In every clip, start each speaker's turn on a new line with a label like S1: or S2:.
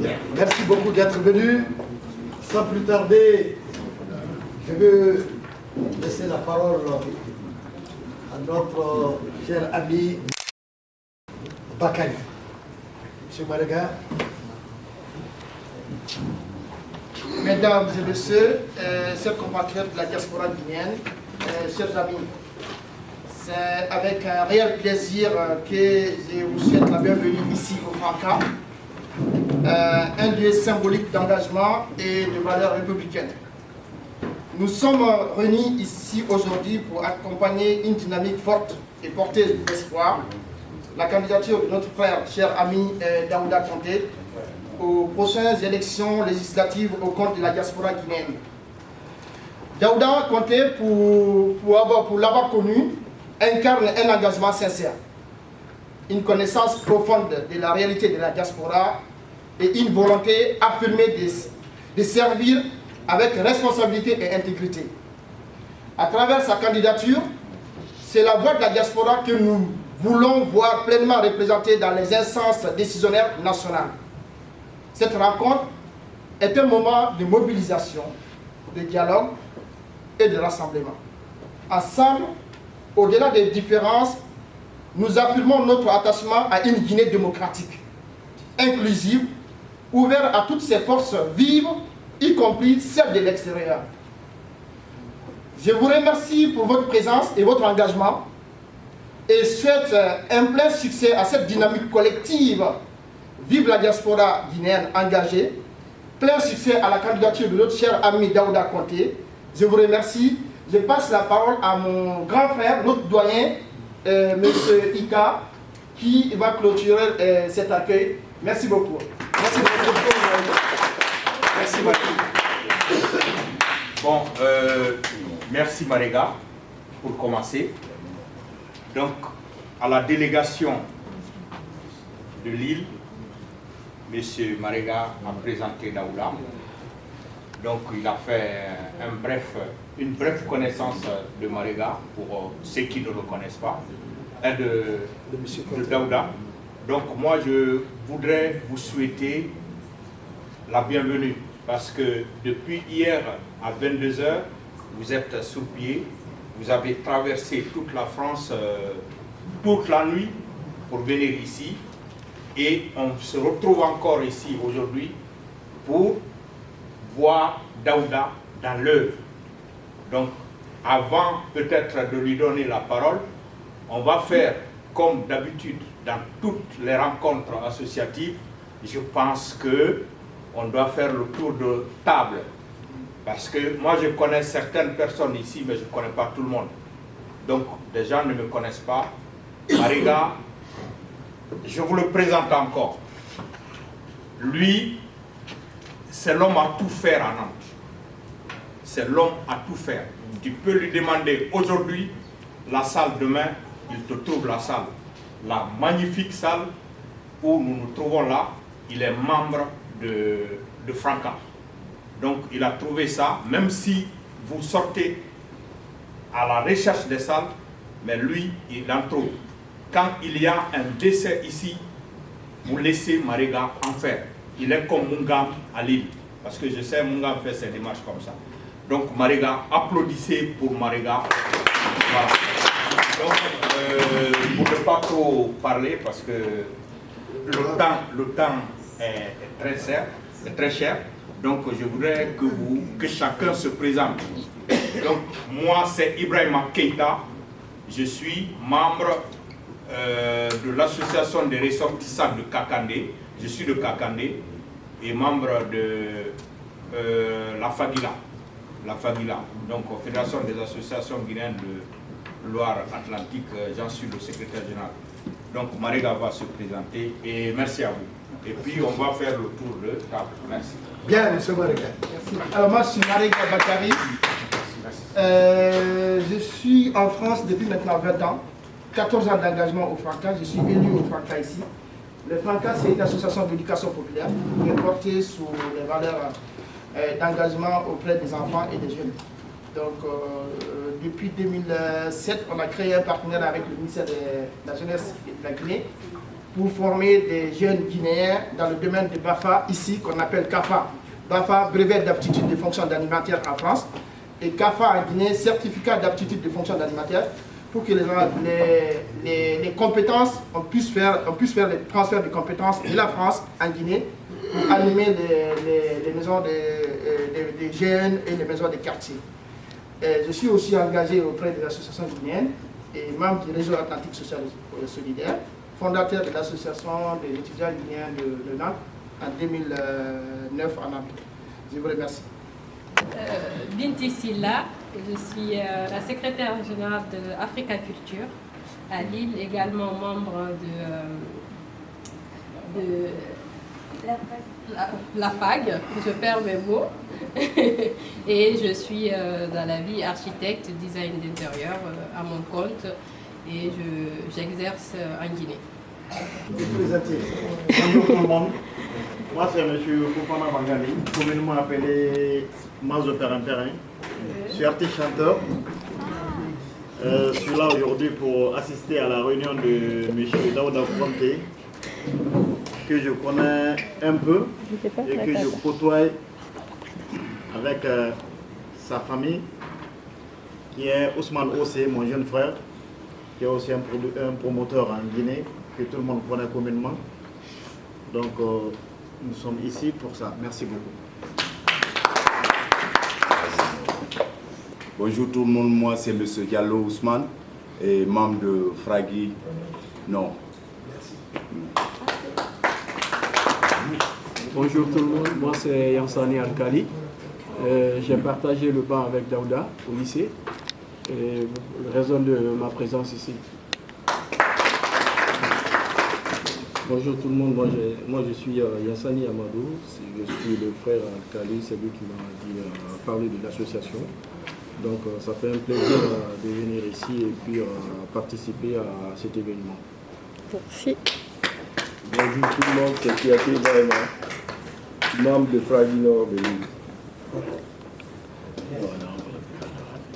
S1: Bien. Merci beaucoup d'être venu. Sans plus tarder, je veux laisser la parole à notre cher ami Bakary. Monsieur Marega.
S2: Mesdames et messieurs, chers compatriotes de la diaspora guinéenne, chers amis, c'est avec un réel plaisir que je vous souhaite la bienvenue ici au Franca, un lieu symbolique d'engagement et de valeurs républicaines. Nous sommes réunis ici aujourd'hui pour accompagner une dynamique forte et porteuse d'espoir, la candidature de notre frère, cher ami Daouda Kanté, aux prochaines élections législatives au compte de la diaspora guinéenne. Daouda Kanté, pour l'avoir connu, incarne un engagement sincère, une connaissance profonde de la réalité de la diaspora et une volonté affirmée de servir avec responsabilité et intégrité. À travers sa candidature, c'est la voix de la diaspora que nous voulons voir pleinement représentée dans les instances décisionnaires nationales. Cette rencontre est un moment de mobilisation, de dialogue et de rassemblement. Ensemble, au-delà des différences, nous affirmons notre attachement à une Guinée démocratique, inclusive, ouverte à toutes ces forces vives, y compris celles de l'extérieur. Je vous remercie pour votre présence et votre engagement et souhaite un plein succès à cette dynamique collective. Vive la diaspora guinéenne engagée. Plein succès à la candidature de notre cher ami Daouda Kanté. Je vous remercie. Je passe la parole à mon grand frère, notre doyen, M. Ika, qui va clôturer cet accueil. Merci beaucoup. Merci beaucoup.
S3: Merci Marega. Bon, merci Marega pour commencer. Donc, à la délégation de Lille, M. Marega a présenté Daouda. Donc, il a fait une brève connaissance de Marega pour ceux qui ne le connaissent pas, et de Daouda. Donc, moi, je voudrais vous souhaiter la bienvenue parce que depuis hier à 22 h, vous êtes sur pied. Vous avez traversé toute la France toute la nuit pour venir ici. Et on se retrouve encore ici aujourd'hui pour voir Daouda dans l'œuvre. Donc, avant peut-être de lui donner la parole, on va faire comme d'habitude dans toutes les rencontres associatives. Je pense qu'on doit faire le tour de table. Parce que moi, je connais certaines personnes ici, mais je ne connais pas tout le monde. Donc, des gens ne me connaissent pas. Marega, je vous le présente encore. Lui, c'est l'homme à tout faire à Nantes. C'est l'homme à tout faire. Tu peux lui demander aujourd'hui la salle, demain, il te trouve la salle. La magnifique salle où nous nous trouvons là, il est membre de Franca. Donc il a trouvé ça, même si vous sortez à la recherche des salles, mais lui, il en trouve. Quand il y a un décès ici, vous laissez Marega en faire. Il est comme Mungam à Lille. Parce que je sais, Mungam fait ses démarches comme ça. Donc Marega, applaudissez pour Marega. Voilà. Donc, pour ne pas trop parler, parce que le temps est très cher. Donc je voudrais que chacun se présente. Donc moi c'est Ibrahima Keita. Je suis membre de l'association des ressortissants de Kakandé. Je suis de Kakandé et membre de la Fagila. La Fagila, donc Fédération des associations guinéennes de Loire-Atlantique, j'en suis le secrétaire général. Donc Marega va se présenter et merci à vous. Et puis on va faire le tour de table. Merci.
S1: Bien, M. Marega.
S2: Merci. Alors moi je suis Marega Bakary. Je suis en France depuis maintenant 20 ans. 14 ans d'engagement au Franca, je suis élu au Franca ici. Le Franca, c'est une association d'éducation populaire qui est portée sur les valeurs d'engagement auprès des enfants et des jeunes. Donc, depuis 2007, on a créé un partenariat avec le ministère de la Jeunesse et de la Guinée pour former des jeunes Guinéens dans le domaine de BAFA, ici qu'on appelle CAFA. BAFA, brevet d'aptitude de fonction d'animateur en France, et CAFA en Guinée, certificat d'aptitude de fonction d'animateur, pour que les compétences, on puisse faire les transferts de compétences de la France en Guinée, pour animer les maisons des jeunes et les maisons des quartiers. Je suis aussi engagé auprès de l'association guinéenne et membre du réseau Atlantique Social Solidaire, fondateur de l'association des étudiants guinéens de Nantes en 2009 en Nantes. Je vous remercie.
S4: Binti Silla, je suis la secrétaire générale de Africa Culture à Lille, également membre de la FAG, je perds mes mots, et je suis dans la vie architecte, design d'intérieur à mon compte, et j'exerce en Guinée.
S5: Bonjour tout le monde, moi c'est M. Koufana Bangali, communément appelé Mazo Perrin. Je suis artiste chanteur. Je suis là aujourd'hui pour assister à la réunion de M. Daouda Konté, que je connais un peu et que je côtoie avec sa famille, qui est Ousmane Ossé, mon jeune frère, qui est aussi un promoteur en Guinée, que tout le monde connaît communément. Donc nous sommes ici pour ça. Merci beaucoup.
S6: Bonjour tout le monde, moi c'est M. Diallo Ousmane, et membre de Fragui Nord.
S7: Bonjour tout le monde, moi c'est Yansani Alkali. J'ai partagé le banc avec Daouda au lycée, et raison de ma présence ici. Bonjour tout le monde, moi je suis Yansani Amadou, je suis le frère Alkali, c'est lui qui m'a dit parler de l'association. Donc ça fait un plaisir de venir ici et puis participer à cet événement.
S4: Merci.
S8: Bonjour tout le monde, c'est Kiaté Baema, membre de Fragui Nord de Lille.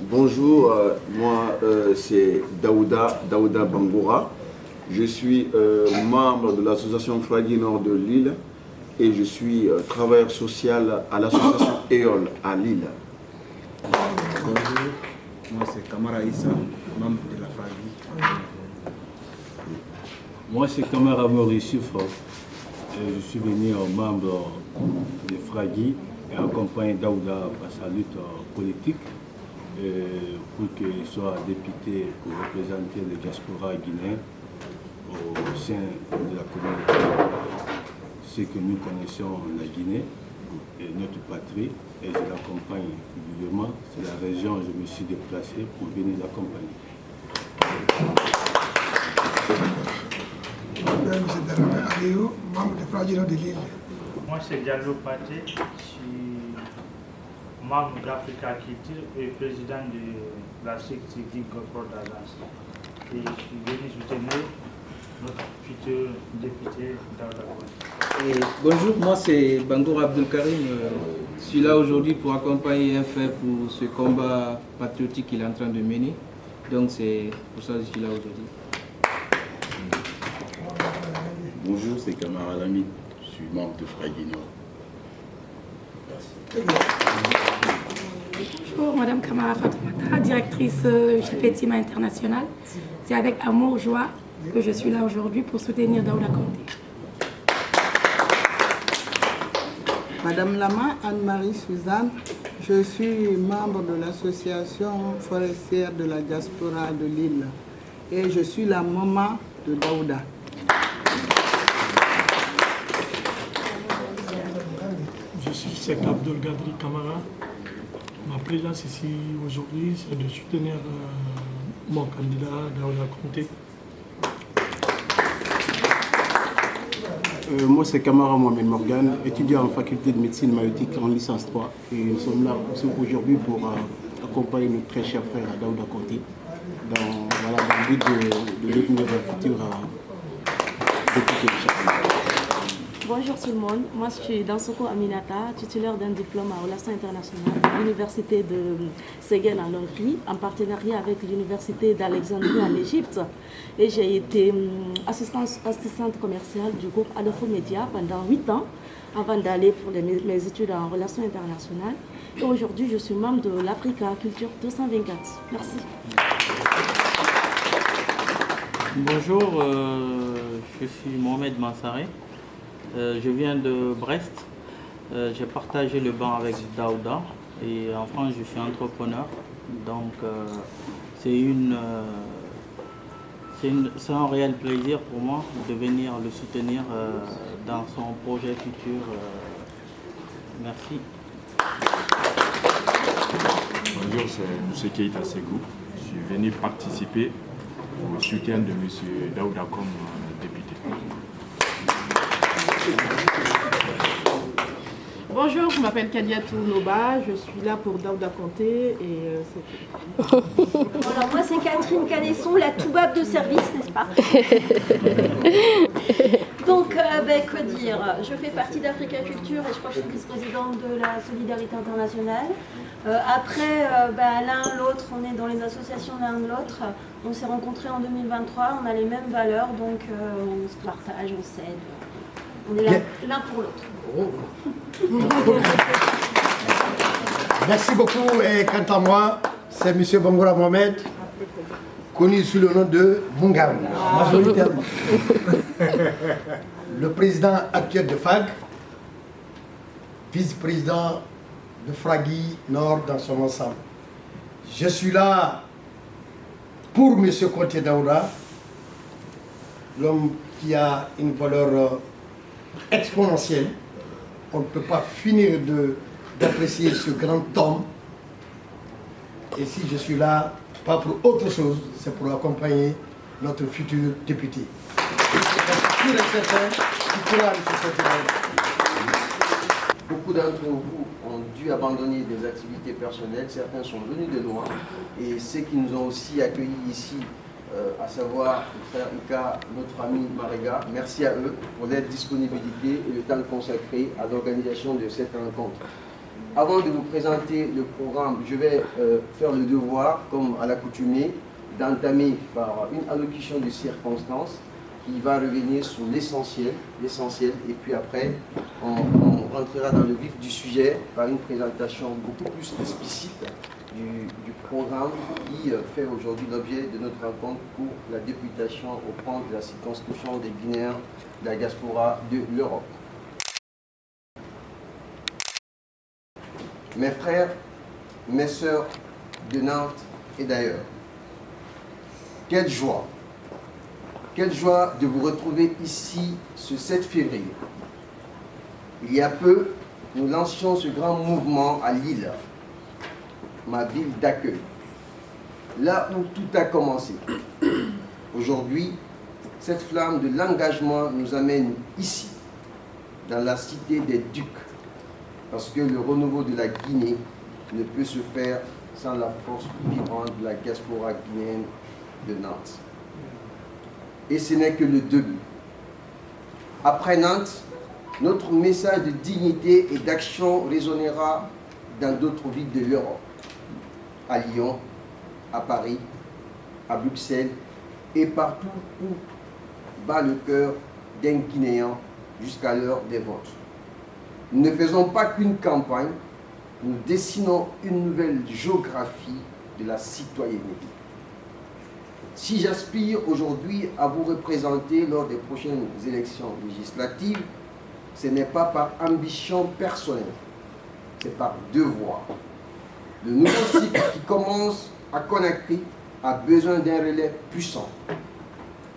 S6: Bonjour, moi c'est Daouda Bangoura. Je suis membre de l'association Fragui Nord de Lille et je suis travailleur social à l'association EOL à Lille.
S9: Bonjour, moi c'est Kamara Issa, membre de la Fragui.
S10: Moi c'est Kamara Maurice Soufre. Je suis venu membre de Fragui et accompagne Daouda à sa lutte politique pour qu'il soit député pour représenter le diaspora guinéen au sein de la communauté. Ce que nous connaissons la Guinée et notre patrie, et je l'accompagne vivement. C'est la région où je me suis déplacé pour venir l'accompagner.
S11: Membre de Fragui Nord de Lille.
S12: Moi c'est Diallo Paté, je suis membre d'Africa Culture et président de la Sécurité Corporate d'Agence. Et je suis venu soutenir notre futur député Daouda Konté.
S13: Bonjour, moi c'est Bangour Abdelkarim. Je suis là aujourd'hui pour accompagner FF pour ce combat patriotique qu'il est en train de mener. Donc c'est pour ça que je suis là aujourd'hui.
S6: Bonjour, c'est Kamara Lami, je suis membre de Fragui Nord.
S14: Bonjour, Madame Kamara Fatoumata, directrice Chepetima International. C'est avec amour, joie que je suis là aujourd'hui pour soutenir Daouda Konté.
S15: Madame Lama, Anne-Marie Suzanne, je suis membre de l'association forestière de la diaspora de Lille et je suis la maman de Daouda.
S11: Je suis Sek Abdul Gadri Kamara. Ma présence ici aujourd'hui, c'est de soutenir mon candidat Daouda Konté.
S7: Moi c'est Kamara Mohamed Morgan, étudiant en faculté de médecine maïotique en licence 3. Et nous sommes là aujourd'hui pour accompagner notre très cher frère Daouda Konté dans le but de devenir un futur député de chaque.
S16: Bonjour tout le monde, moi je suis Dansoko Aminata, titulaire d'un diplôme en relations internationales à l'université de Séguen en Hongrie, en partenariat avec l'université d'Alexandrie en Égypte. Et j'ai été assistante commerciale du groupe Alpha Media pendant 8 ans, avant d'aller pour mes études en relations internationales. Et aujourd'hui, je suis membre de l'Africa Culture 224. Merci.
S17: Bonjour, je suis Mohamed Mansaré. Je viens de Brest. J'ai partagé le banc avec Daouda et en France je suis entrepreneur. Donc c'est un réel plaisir pour moi de venir le soutenir dans son projet futur. Merci.
S18: Bonjour, c'est M. Keïta Sekou. Je suis venu participer au soutien de M. Daouda comme député.
S19: Bonjour, je m'appelle Kadiatou Noba, je suis là pour Daouda Conté et c'est tout.
S20: Voilà, moi c'est Catherine Canesson, la toubab de service, n'est-ce pas? Donc, que dire, je fais partie d'Africa Culture et je crois que je suis vice-présidente de la Solidarité Internationale. Après, l'un l'autre, on est dans les associations l'un de l'autre. On s'est rencontrés en 2023, on a les mêmes valeurs, donc on se partage, on s'aide. On est là l'un pour l'autre.
S1: Merci beaucoup. Et quant à moi, c'est M. Bangoura Mohamed, connu sous le nom de Mungam, majoritairement. Le président actuel de FAG, vice-président de Fragui Nord dans son ensemble. Je suis là pour M. Conté Daouda, l'homme qui a une valeur exponentielle. On ne peut pas finir d'apprécier ce grand homme. Et si je suis là, pas pour autre chose, c'est pour accompagner notre futur député.
S21: Beaucoup d'entre vous ont dû abandonner des activités personnelles, certains sont venus de loin, et ceux qui nous ont aussi accueillis ici, à savoir le frère Ika, notre ami Marega, merci à eux pour leur disponibilité et le temps consacré à l'organisation de cette rencontre. Avant de vous présenter le programme, je vais faire le devoir, comme à l'accoutumée, d'entamer par une allocution de circonstances qui va revenir sur l'essentiel, et puis après, on rentrera dans le vif du sujet par une présentation beaucoup plus explicite du programme qui fait aujourd'hui l'objet de notre rencontre pour la députation au plan de la circonscription des Guinéens de la diaspora de l'Europe. Mes frères, mes sœurs de Nantes et d'ailleurs, quelle joie de vous retrouver ici ce 7 février. Il y a peu, nous lancions ce grand mouvement à Lille, ma ville d'accueil, là où tout a commencé. Aujourd'hui, cette flamme de l'engagement nous amène ici, dans la cité des Ducs, parce que le renouveau de la Guinée ne peut se faire sans la force vibrante de la diaspora guinéenne de Nantes. Et ce n'est que le début. Après Nantes, notre message de dignité et d'action résonnera dans d'autres villes de l'Europe, à Lyon, à Paris, à Bruxelles et partout où bat le cœur d'un Guinéen jusqu'à l'heure des votes. Nous ne faisons pas qu'une campagne, nous dessinons une nouvelle géographie de la citoyenneté. Si j'aspire aujourd'hui à vous représenter lors des prochaines élections législatives, ce n'est pas par ambition personnelle, c'est par devoir. Le nouveau cycle qui commence à Conakry a besoin d'un relais puissant,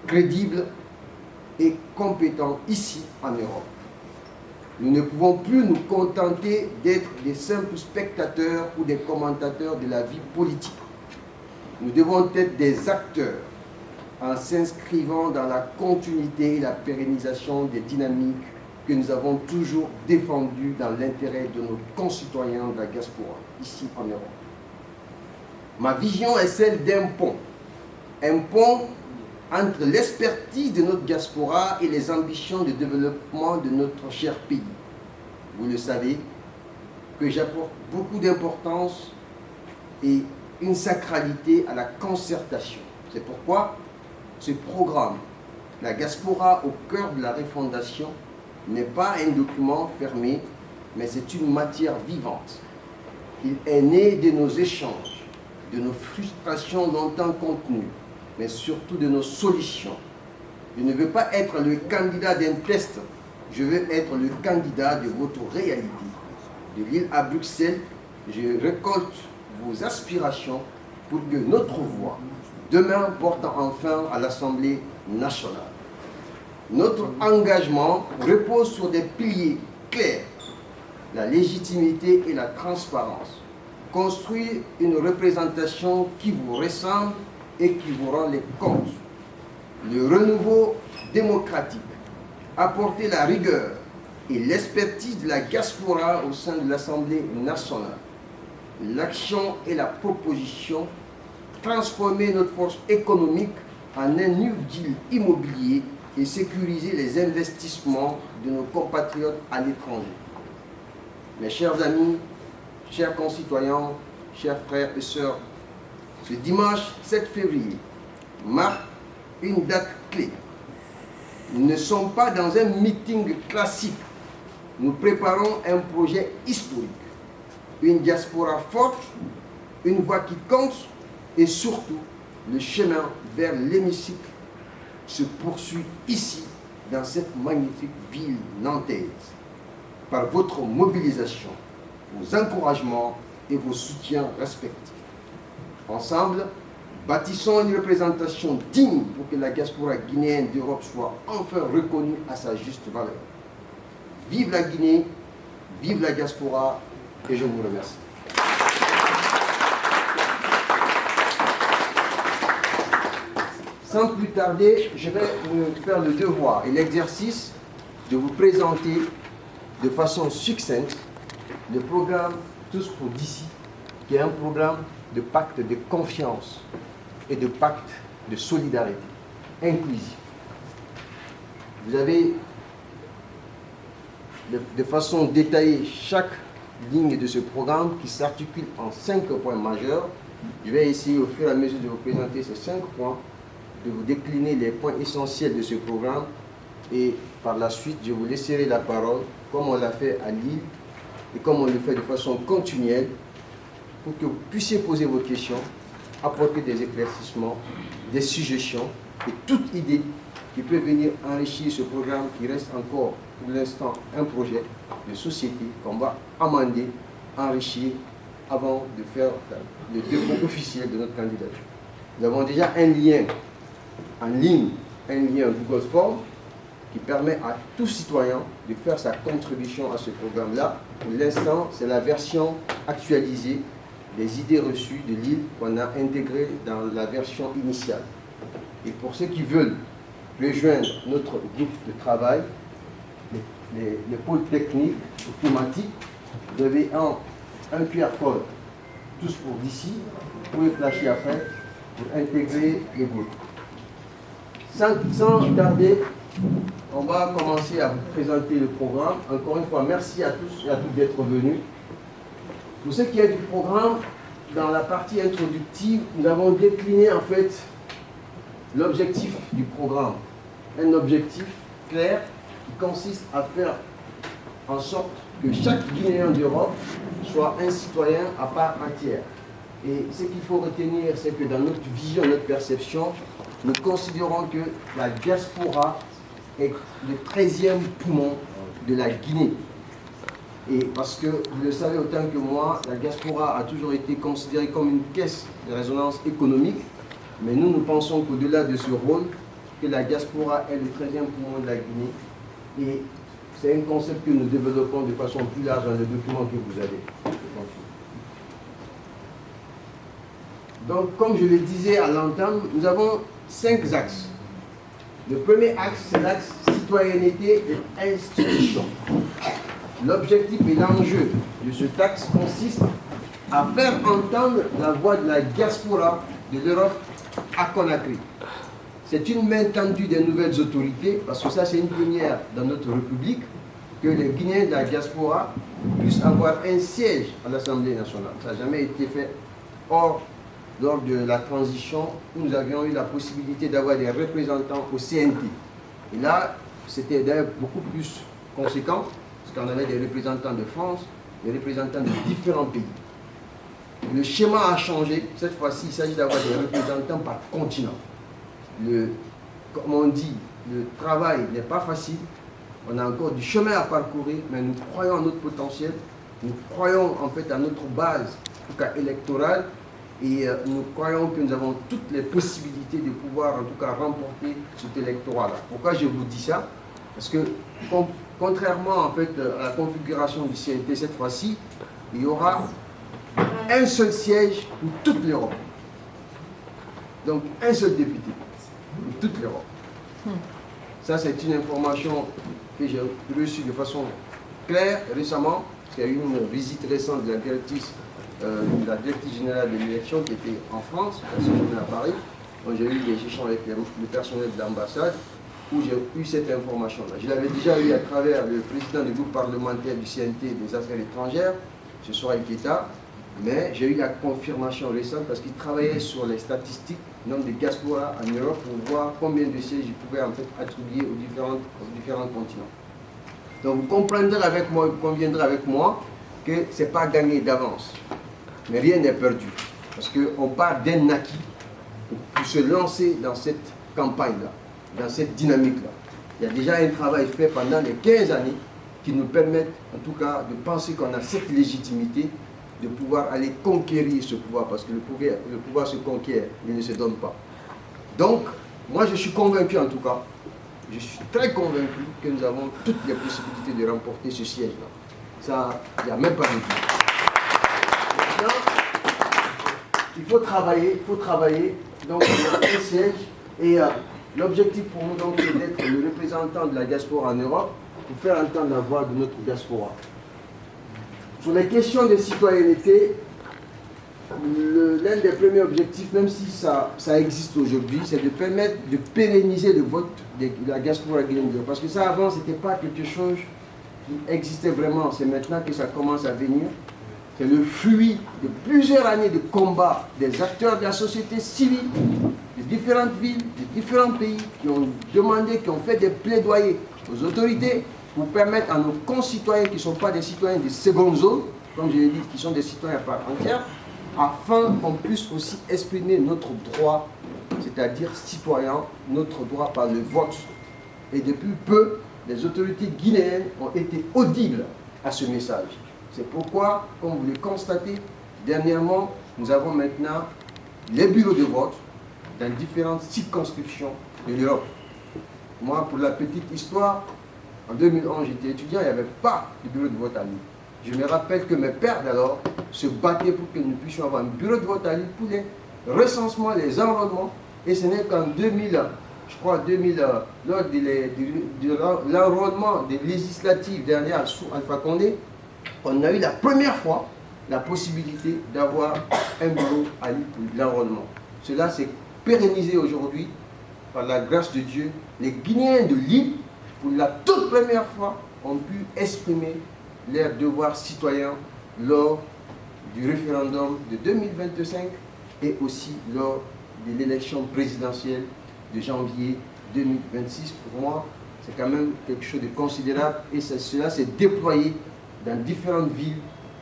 S21: crédible et compétent ici en Europe. Nous ne pouvons plus nous contenter d'être des simples spectateurs ou des commentateurs de la vie politique. Nous devons être des acteurs en s'inscrivant dans la continuité et la pérennisation des dynamiques que nous avons toujours défendues dans l'intérêt de nos concitoyens de la diaspora, ici en Europe. Ma vision est celle d'un pont entre l'expertise de notre diaspora et les ambitions de développement de notre cher pays. Vous le savez, que j'apporte beaucoup d'importance et une sacralité à la concertation. C'est pourquoi ce programme, la diaspora au cœur de la refondation, n'est pas un document fermé, mais c'est une matière vivante. Il est né de nos échanges, de nos frustrations longtemps contenues, mais surtout de nos solutions. Je ne veux pas être le candidat d'un test, je veux être le candidat de votre réalité. De Lille à Bruxelles, je récolte vos aspirations pour que notre voix, demain, porte enfin à l'Assemblée nationale. Notre engagement repose sur des piliers clairs, la légitimité et la transparence. Construire une représentation qui vous ressemble et qui vous rend les comptes. Le renouveau démocratique, apporter la rigueur et l'expertise de la diaspora au sein de l'Assemblée nationale. L'action et la proposition, transformer notre force économique en un new deal immobilier et sécuriser les investissements de nos compatriotes à l'étranger. Mes chers amis, chers concitoyens, chers frères et sœurs, ce dimanche 7 février marque une date clé. Nous ne sommes pas dans un meeting classique. Nous préparons un projet historique. Une diaspora forte, une voix qui compte et surtout le chemin vers l'hémicycle se poursuit ici, dans cette magnifique ville nantaise, par votre mobilisation, vos encouragements et vos soutiens respectifs. Ensemble, bâtissons une représentation digne pour que la diaspora guinéenne d'Europe soit enfin reconnue à sa juste valeur. Vive la Guinée, vive la diaspora, et je vous remercie. Sans plus tarder, je vais me faire le devoir et l'exercice de vous présenter de façon succincte le programme Tous pour d'ici, qui est un programme de pacte de confiance et de pacte de solidarité inclusif. Vous avez de façon détaillée chaque ligne de ce programme qui s'articule en 5 points majeurs. Je vais essayer au fur et à mesure de vous présenter ces 5 points, de vous décliner les points essentiels de ce programme et par la suite, je vous laisserai la parole comme on l'a fait à Lille et comme on le fait de façon continuelle pour que vous puissiez poser vos questions, apporter des éclaircissements, des suggestions et toute idée qui peut venir enrichir ce programme qui reste encore pour l'instant un projet de société qu'on va amender, enrichir avant de faire le dépôt officiel de notre candidature. Nous avons déjà un lien en ligne, un lien Google Form qui permet à tout citoyen de faire sa contribution à ce programme-là. Pour l'instant, c'est la version actualisée des idées reçues de Lille qu'on a intégrées dans la version initiale. Et pour ceux qui veulent rejoindre notre groupe de travail, les pôles techniques ou thématiques, vous avez un QR code, tous pour d'ici, vous pouvez flasher après pour intégrer le groupe. Sans tarder, on va commencer à vous présenter le programme. Encore une fois, merci à tous et à toutes d'être venus. Pour ce qui est du programme, dans la partie introductive, nous avons décliné en fait l'objectif du programme. Un objectif clair qui consiste à faire en sorte que chaque Guinéen d'Europe soit un citoyen à part entière. Et ce qu'il faut retenir, c'est que dans notre vision, notre perception, nous considérons que la diaspora est le 13e poumon de la Guinée. Et parce que, vous le savez autant que moi, la diaspora a toujours été considérée comme une caisse de résonance économique, mais nous pensons qu'au-delà de ce rôle, que la diaspora est le 13e poumon de la Guinée. Et c'est un concept que nous développons de façon plus large dans le document que vous avez. Donc, comme je le disais à l'entame, nous avons 5 axes. Le premier axe, c'est l'axe citoyenneté et institution. L'objectif et l'enjeu de ce axe consiste à faire entendre la voix de la diaspora de l'Europe à Conakry. c'est une main tendue des nouvelles autorités, parce que ça c'est une première dans notre République, que les Guinéens de la diaspora puissent avoir un siège à l'Assemblée nationale. Ça n'a jamais été fait. Or, lors de la transition, nous avions eu la possibilité d'avoir des représentants au CNT. Et là, c'était d'ailleurs beaucoup plus conséquent, parce qu'on avait des représentants de France, des représentants de différents pays. Le schéma a changé. Cette fois-ci, il s'agit d'avoir des représentants par continent. Comme on dit, le travail n'est pas facile. On a encore du chemin à parcourir, mais nous croyons en notre potentiel. Nous croyons en fait à notre base, en tout cas électorale, et nous croyons que nous avons toutes les possibilités de pouvoir en tout cas remporter cet électorat-là. Pourquoi je vous dis ça? Parce que contrairement en fait à la configuration du CNT cette fois-ci, il y aura un seul siège pour toute l'Europe. Donc un seul député pour toute l'Europe. Ça c'est une information que j'ai reçue de façon claire récemment, parce qu'il y a eu une visite récente de la directrice générale de l'élection qui était en France, à Paris. Donc j'ai eu des échanges avec le personnel de l'ambassade où j'ai eu cette information-là. Je l'avais déjà eu à travers le président du groupe parlementaire du CNT des affaires étrangères, ce soir Iketa, mais j'ai eu la confirmation récente parce qu'il travaillait sur les statistiques, nombre de diaspora en Europe pour voir combien de sièges il pouvait en fait attribuer aux différents continents. Donc vous comprendrez avec moi, vous conviendrez avec moi que ce n'est pas gagné d'avance. Mais rien n'est perdu. Parce qu'on part d'un acquis pour se lancer dans cette campagne-là, dans cette dynamique-là. Il y a déjà un travail fait pendant les 15 années qui nous permettent, en tout cas, de penser qu'on a cette légitimité de pouvoir aller conquérir ce pouvoir. Parce que le pouvoir se conquiert, il ne se donne pas. Donc, moi je suis convaincu en tout cas, je suis très convaincu que nous avons toutes les possibilités de remporter ce siège-là. Ça, il n'y a même pas de doute. Maintenant, il faut travailler, donc un siège, et l'objectif pour nous donc c'est d'être le représentant de la diaspora en Europe pour faire entendre la voix de notre diaspora. Sur les questions de citoyenneté, l'un des premiers objectifs, même si ça existe aujourd'hui, c'est de permettre de pérenniser le vote de la diaspora guinéenne. Parce que ça avant, ce n'était pas quelque chose qui existait vraiment, c'est maintenant que ça commence à venir. C'est le fruit de plusieurs années de combat des acteurs de la société civile, de différentes villes, de différents pays, qui ont demandé, qui ont fait des plaidoyers aux autorités pour permettre à nos concitoyens qui ne sont pas des citoyens de seconde zone, comme je l'ai dit, qui sont des citoyens à part entière, afin qu'on puisse aussi exprimer notre droit, c'est-à-dire citoyen, notre droit par le vote. Et depuis peu, les autorités guinéennes ont été audibles à ce message. C'est pourquoi, comme vous le constatez, dernièrement, nous avons maintenant les bureaux de vote dans différentes circonscriptions de l'Europe. Moi, pour la petite histoire, en 2011, j'étais étudiant, il n'y avait pas de bureau de vote à Lille. Je me rappelle que mes pères d'alors se battaient pour que nous puissions avoir un bureau de vote à Lille pour les recensements, les enrôlements. Et ce n'est qu'en 2000, je crois, lors de l'enrôlement des législatives dernières sous Alpha Condé, on a eu la première fois la possibilité d'avoir un bureau à Lille pour l'enrôlement. Cela s'est pérennisé aujourd'hui par la grâce de Dieu. Les Guinéens de Lille, pour la toute première fois, ont pu exprimer leurs devoirs citoyens lors du référendum de 2025 et aussi lors de l'élection présidentielle de janvier 2026. Pour moi, c'est quand même quelque chose de considérable et cela s'est déployé dans différentes villes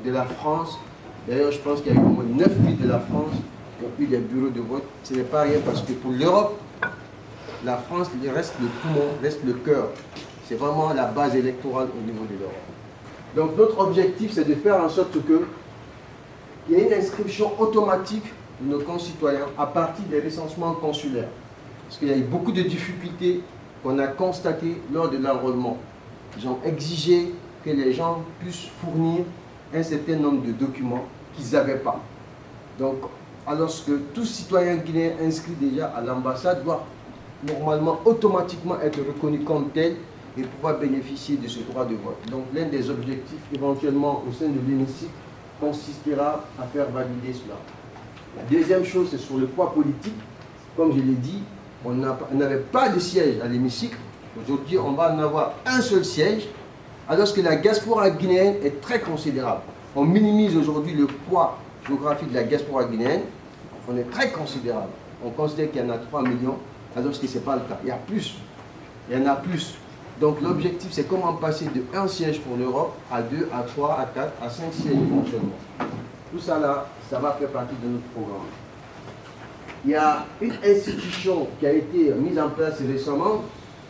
S21: de la France. D'ailleurs, je pense qu'il y a eu au moins 9 villes de la France qui ont eu des bureaux de vote. Ce n'est pas rien parce que pour l'Europe, la France reste le poumon, reste le cœur. C'est vraiment la base électorale au niveau de l'Europe. Donc notre objectif, c'est de faire en sorte qu'il y ait une inscription automatique de nos concitoyens à partir des recensements consulaires. Parce qu'il y a eu beaucoup de difficultés qu'on a constatées lors de l'enrôlement. Ils ont exigé que les gens puissent fournir un certain nombre de documents qu'ils n'avaient pas. Donc, alors que tout citoyen guinéen inscrit déjà à l'ambassade doit normalement automatiquement être reconnu comme tel et pouvoir bénéficier de ce droit de vote. Donc l'un des objectifs éventuellement au sein de l'hémicycle consistera à faire valider cela. La deuxième chose, c'est sur le poids politique. Comme je l'ai dit, on n'avait pas de siège à l'hémicycle. Aujourd'hui, on va en avoir un seul siège, alors que la diaspora guinéenne est très considérable. On minimise aujourd'hui le poids géographique de la diaspora guinéenne. On est très considérable. On considère qu'il y en a 3 millions, alors que ce n'est pas le cas. Il y a plus. Il y en a plus. Donc l'objectif, c'est comment passer de 1 siège pour l'Europe à 2, à 3, à 4, à 5 sièges éventuellement. Tout ça là, ça va faire partie de notre programme. Il y a une institution qui a été mise en place récemment,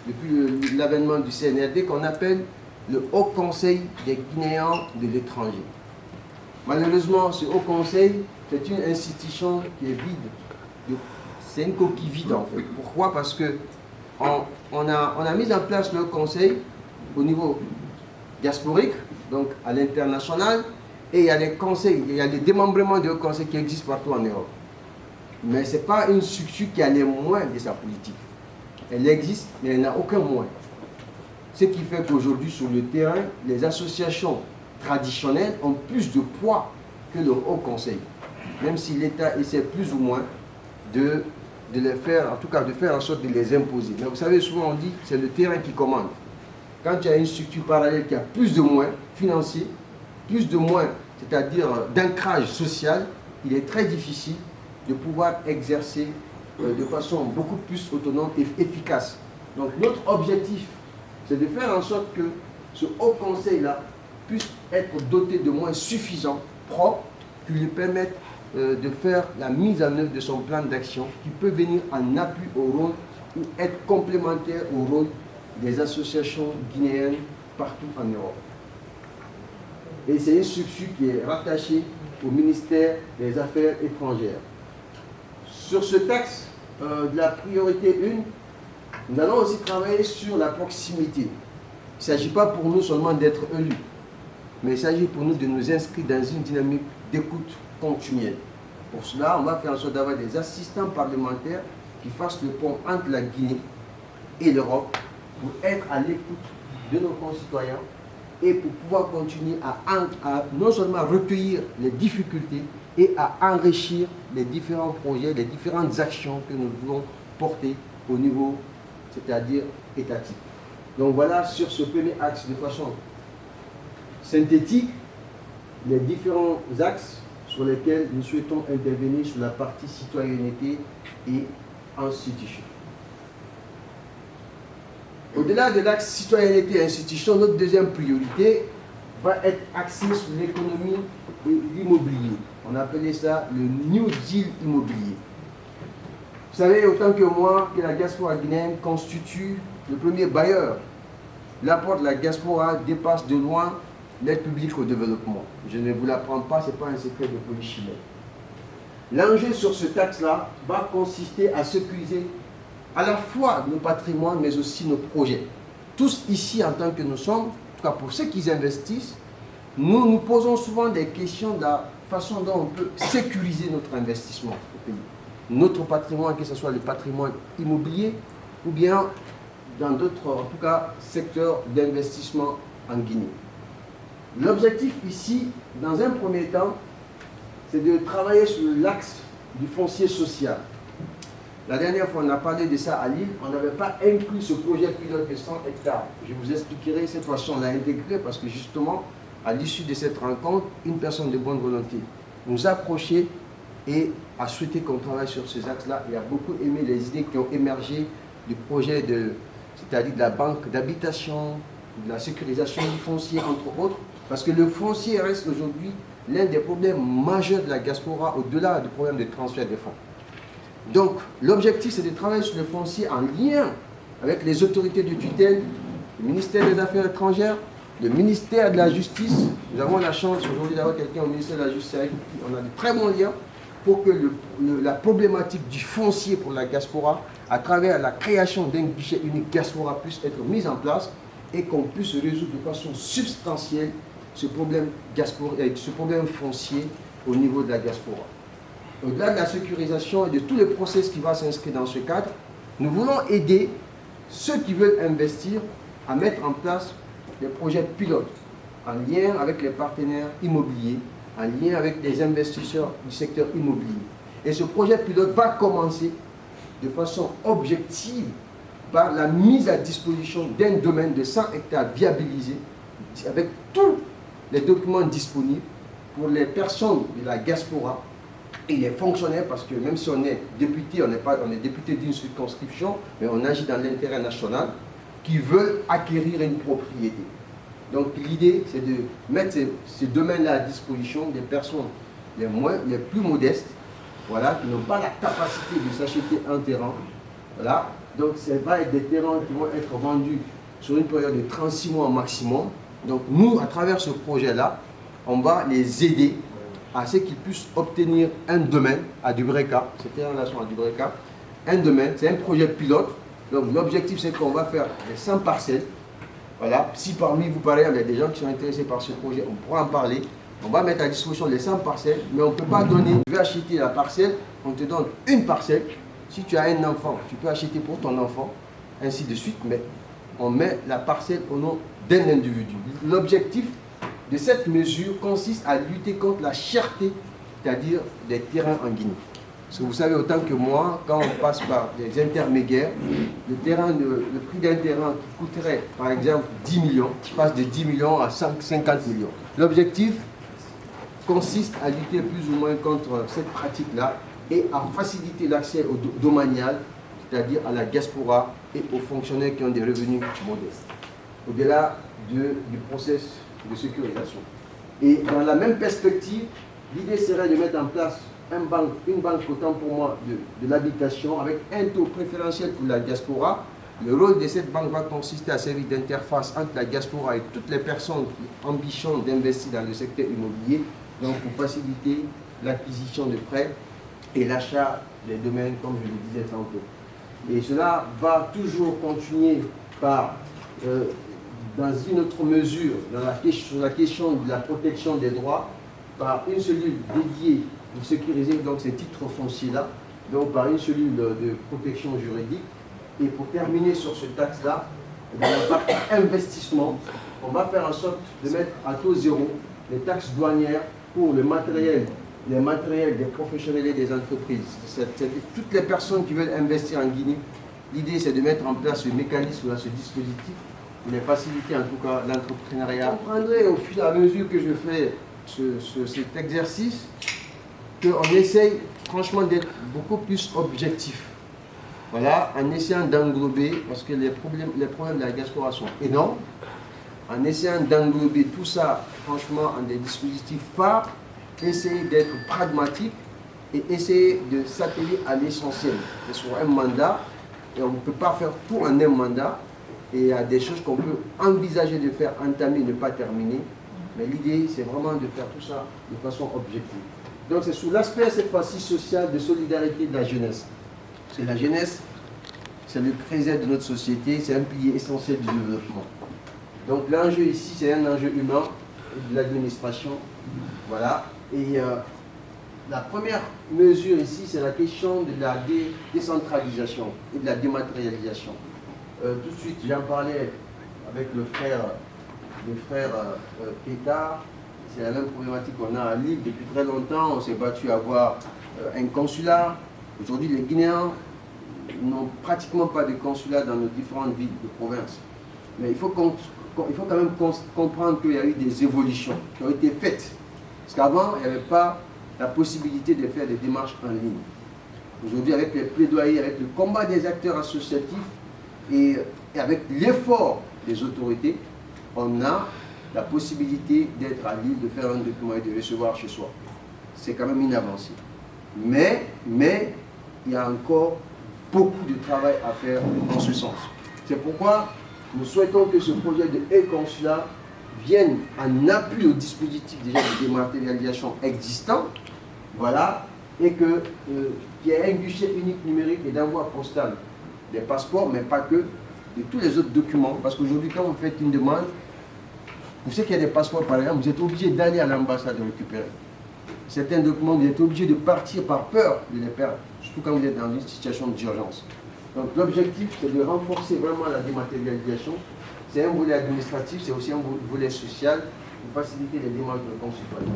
S21: depuis l'avènement du CNRD, qu'on appelle le Haut Conseil des Guinéens de l'étranger. Malheureusement, ce Haut Conseil, c'est une institution qui est vide. C'est une coquille vide en fait. Pourquoi? Parce que on a mis en place le conseil au niveau diasporique, donc à l'international, et il y a des conseils, il y a des démembrements de conseils qui existent partout en Europe. Mais ce n'est pas une structure qui a les moyens de sa politique. Elle existe, mais elle n'a aucun moyen. Ce qui fait qu'aujourd'hui, sur le terrain, les associations traditionnelles ont plus de poids que le Haut Conseil. Même si l'État essaie plus ou moins de les faire, en tout cas de faire en sorte de les imposer. Mais vous savez, souvent on dit que c'est le terrain qui commande. Quand il y a une structure parallèle qui a plus de moyens financiers, plus de moyens, c'est-à-dire d'ancrage social, il est très difficile de pouvoir exercer de façon beaucoup plus autonome et efficace. Donc notre objectif, c'est de faire en sorte que ce Haut Conseil-là puisse être doté de moyens suffisants, propres, qui lui permettent de faire la mise en œuvre de son plan d'action qui peut venir en appui au rôle ou être complémentaire au rôle des associations guinéennes partout en Europe. Et c'est une structure qui est rattachée au ministère des Affaires étrangères. Sur ce texte de la priorité 1, nous allons aussi travailler sur la proximité. Il ne s'agit pas pour nous seulement d'être élus, mais il s'agit pour nous de nous inscrire dans une dynamique d'écoute continuelle. Pour cela, on va faire en sorte d'avoir des assistants parlementaires qui fassent le pont entre la Guinée et l'Europe pour être à l'écoute de nos concitoyens et pour pouvoir continuer à non seulement recueillir les difficultés et à enrichir les différents projets, les différentes actions que nous voulons porter au niveau, c'est-à-dire étatique. Donc voilà, sur ce premier axe, de façon synthétique, les différents axes sur lesquels nous souhaitons intervenir sur la partie citoyenneté et institution. Au-delà de l'axe citoyenneté et institution, notre deuxième priorité va être axée sur l'économie et l'immobilier. On appelait ça le New Deal immobilier. Vous savez autant que moi que la diaspora guinéenne constitue le premier bailleur. L'apport de la diaspora dépasse de loin l'aide publique au développement. Je ne vous l'apprends pas, ce n'est pas un secret de polichinelle. L'enjeu sur ce axe-là va consister à sécuriser à la fois nos patrimoines, mais aussi nos projets. Tous ici, en tant que nous sommes, en tout cas pour ceux qui investissent, nous nous posons souvent des questions de la façon dont on peut sécuriser notre investissement au pays. Notre patrimoine, que ce soit le patrimoine immobilier ou bien dans d'autres, en tout cas, secteurs d'investissement en Guinée. L'objectif ici, dans un premier temps, c'est de travailler sur l'axe du foncier social. La dernière fois, on a parlé de ça à Lille, on n'avait pas inclus ce projet pilote de 100 hectares. Je vous expliquerai, cette fois-ci, on l'a intégré parce que justement, à l'issue de cette rencontre, une personne de bonne volonté nous a approché et a souhaité qu'on travaille sur ces axes-là. Il a beaucoup aimé les idées qui ont émergé du projet c'est-à-dire de la banque d'habitation, de la sécurisation du foncier, entre autres, parce que le foncier reste aujourd'hui l'un des problèmes majeurs de la diaspora, au-delà du problème de transfert de fonds. Donc, l'objectif, c'est de travailler sur le foncier en lien avec les autorités de tutelle, le ministère des Affaires étrangères, le ministère de la Justice. Nous avons la chance aujourd'hui d'avoir quelqu'un au ministère de la Justice avec qui on a de très bons liens pour que la problématique du foncier pour la diaspora, à travers la création d'un guichet unique diaspora, puisse être mise en place et qu'on puisse résoudre de façon substantielle ce problème foncier au niveau de la diaspora. Au-delà de la sécurisation et de tous les process qui vont s'inscrire dans ce cadre, nous voulons aider ceux qui veulent investir à mettre en place des projets pilotes en lien avec les partenaires immobiliers, en lien avec les investisseurs du secteur immobilier. Et ce projet pilote va commencer de façon objective par la mise à disposition d'un domaine de 100 hectares viabilisé avec tous les documents disponibles pour les personnes de la diaspora et les fonctionnaires, parce que même si on est député, on est député d'une circonscription, mais on agit dans l'intérêt national, qui veulent acquérir une propriété. Donc l'idée, c'est de mettre ces domaines-là à disposition des personnes les plus modestes, voilà, qui n'ont pas la capacité de s'acheter un terrain. Voilà. Donc ça va être des terrains qui vont être vendus sur une période de 36 mois maximum. Donc nous, à travers ce projet-là, on va les aider à ce qu'ils puissent obtenir un domaine à Dubreka. C'était en relation à Dubreka. Un domaine, c'est un projet pilote. Donc l'objectif, c'est qu'on va faire les 100 parcelles. Voilà. Si parmi vous, par exemple, il y a des gens qui sont intéressés par ce projet, on pourra en parler. On va mettre à disposition les 100 parcelles, mais on ne peut pas donner. Tu veux acheter la parcelle, on te donne une parcelle. Si tu as un enfant, tu peux acheter pour ton enfant, ainsi de suite, mais on met la parcelle au nom d'un individu. L'objectif de cette mesure consiste à lutter contre la cherté, c'est-à-dire des terrains en Guinée. Parce que vous savez autant que moi, quand on passe par des intermédiaires, le prix d'un terrain qui coûterait par exemple 10 millions, passe de 10 millions à 50 millions. L'objectif consiste à lutter plus ou moins contre cette pratique-là et à faciliter l'accès au domanial, c'est-à-dire à la diaspora et aux fonctionnaires qui ont des revenus modestes, au-delà du processus de sécurisation. Et dans la même perspective, l'idée serait de mettre en place une banque autant pour moi de l'habitation avec un taux préférentiel pour la diaspora. Le rôle de cette banque va consister à servir d'interface entre la diaspora et toutes les personnes qui ambitionnent d'investir dans le secteur immobilier, donc pour faciliter l'acquisition de prêts et l'achat des domaines, comme je le disais tantôt. Et cela va toujours continuer par, dans une autre mesure, sur la question de la protection des droits, par une cellule dédiée pour sécuriser donc ces titres fonciers-là, donc par une cellule de protection juridique. Et pour terminer sur ce taxe-là, dans la partie investissement, on va faire en sorte de mettre à taux zéro les taxes douanières pour le matériel, les matériels des professionnels et des entreprises. Toutes les personnes qui veulent investir en Guinée, l'idée c'est de mettre en place ce mécanisme, ce dispositif, pour les faciliter en tout cas l'entrepreneuriat. Vous comprendrez au fur et à mesure que je fais cet exercice, qu'on essaye franchement d'être beaucoup plus objectif. Voilà, en essayant d'englober, parce que les problèmes de la diaspora sont énormes, en essayant d'englober tout ça, franchement, en des dispositifs phares, essayer d'être pragmatique et essayer de s'atteler à l'essentiel. C'est sur un mandat, et on ne peut pas faire tout en un mandat, et il y a des choses qu'on peut envisager de faire, entamer, ne pas terminer, mais l'idée, c'est vraiment de faire tout ça de façon objective. Donc c'est sous l'aspect, cette fois-ci, social, de solidarité de la jeunesse. Parce que la jeunesse, c'est le trésor de notre société, c'est un pilier essentiel du développement. Donc l'enjeu ici, c'est un enjeu humain et de l'administration. Voilà. Et la première mesure ici, c'est la question de la décentralisation et de la dématérialisation. Tout de suite, j'en parlais avec le frère Pétard. C'est la même problématique qu'on a à Lille. Depuis très longtemps, on s'est battu à avoir un consulat. Aujourd'hui, les Guinéens n'ont pratiquement pas de consulat dans nos différentes villes de province. Mais il faut quand même comprendre qu'il y a eu des évolutions qui ont été faites. Parce qu'avant, il n'y avait pas la possibilité de faire des démarches en ligne. Aujourd'hui, avec les plaidoyers, avec le combat des acteurs associatifs et avec l'effort des autorités, on a la possibilité d'être à Lille, de faire un document et de recevoir chez soi. C'est quand même une avancée. Mais il y a encore beaucoup de travail à faire en ce sens. C'est pourquoi nous souhaitons que ce projet de e-consulat vienne en appui au dispositif déjà de dématérialisation existant, voilà, et qu'il y ait un guichet unique numérique et d'envoi postal des passeports, mais pas que, de tous les autres documents. Parce qu'aujourd'hui, quand vous faites une demande, vous savez qu'il y a des passeports, par exemple, vous êtes obligé d'aller à l'ambassade de récupérer. Certains documents, vous êtes obligé de partir par peur de les perdre, surtout quand vous êtes dans une situation d'urgence. Donc l'objectif, c'est de renforcer vraiment la dématérialisation. C'est un volet administratif, c'est aussi un volet social pour faciliter les démarches de concitoyens.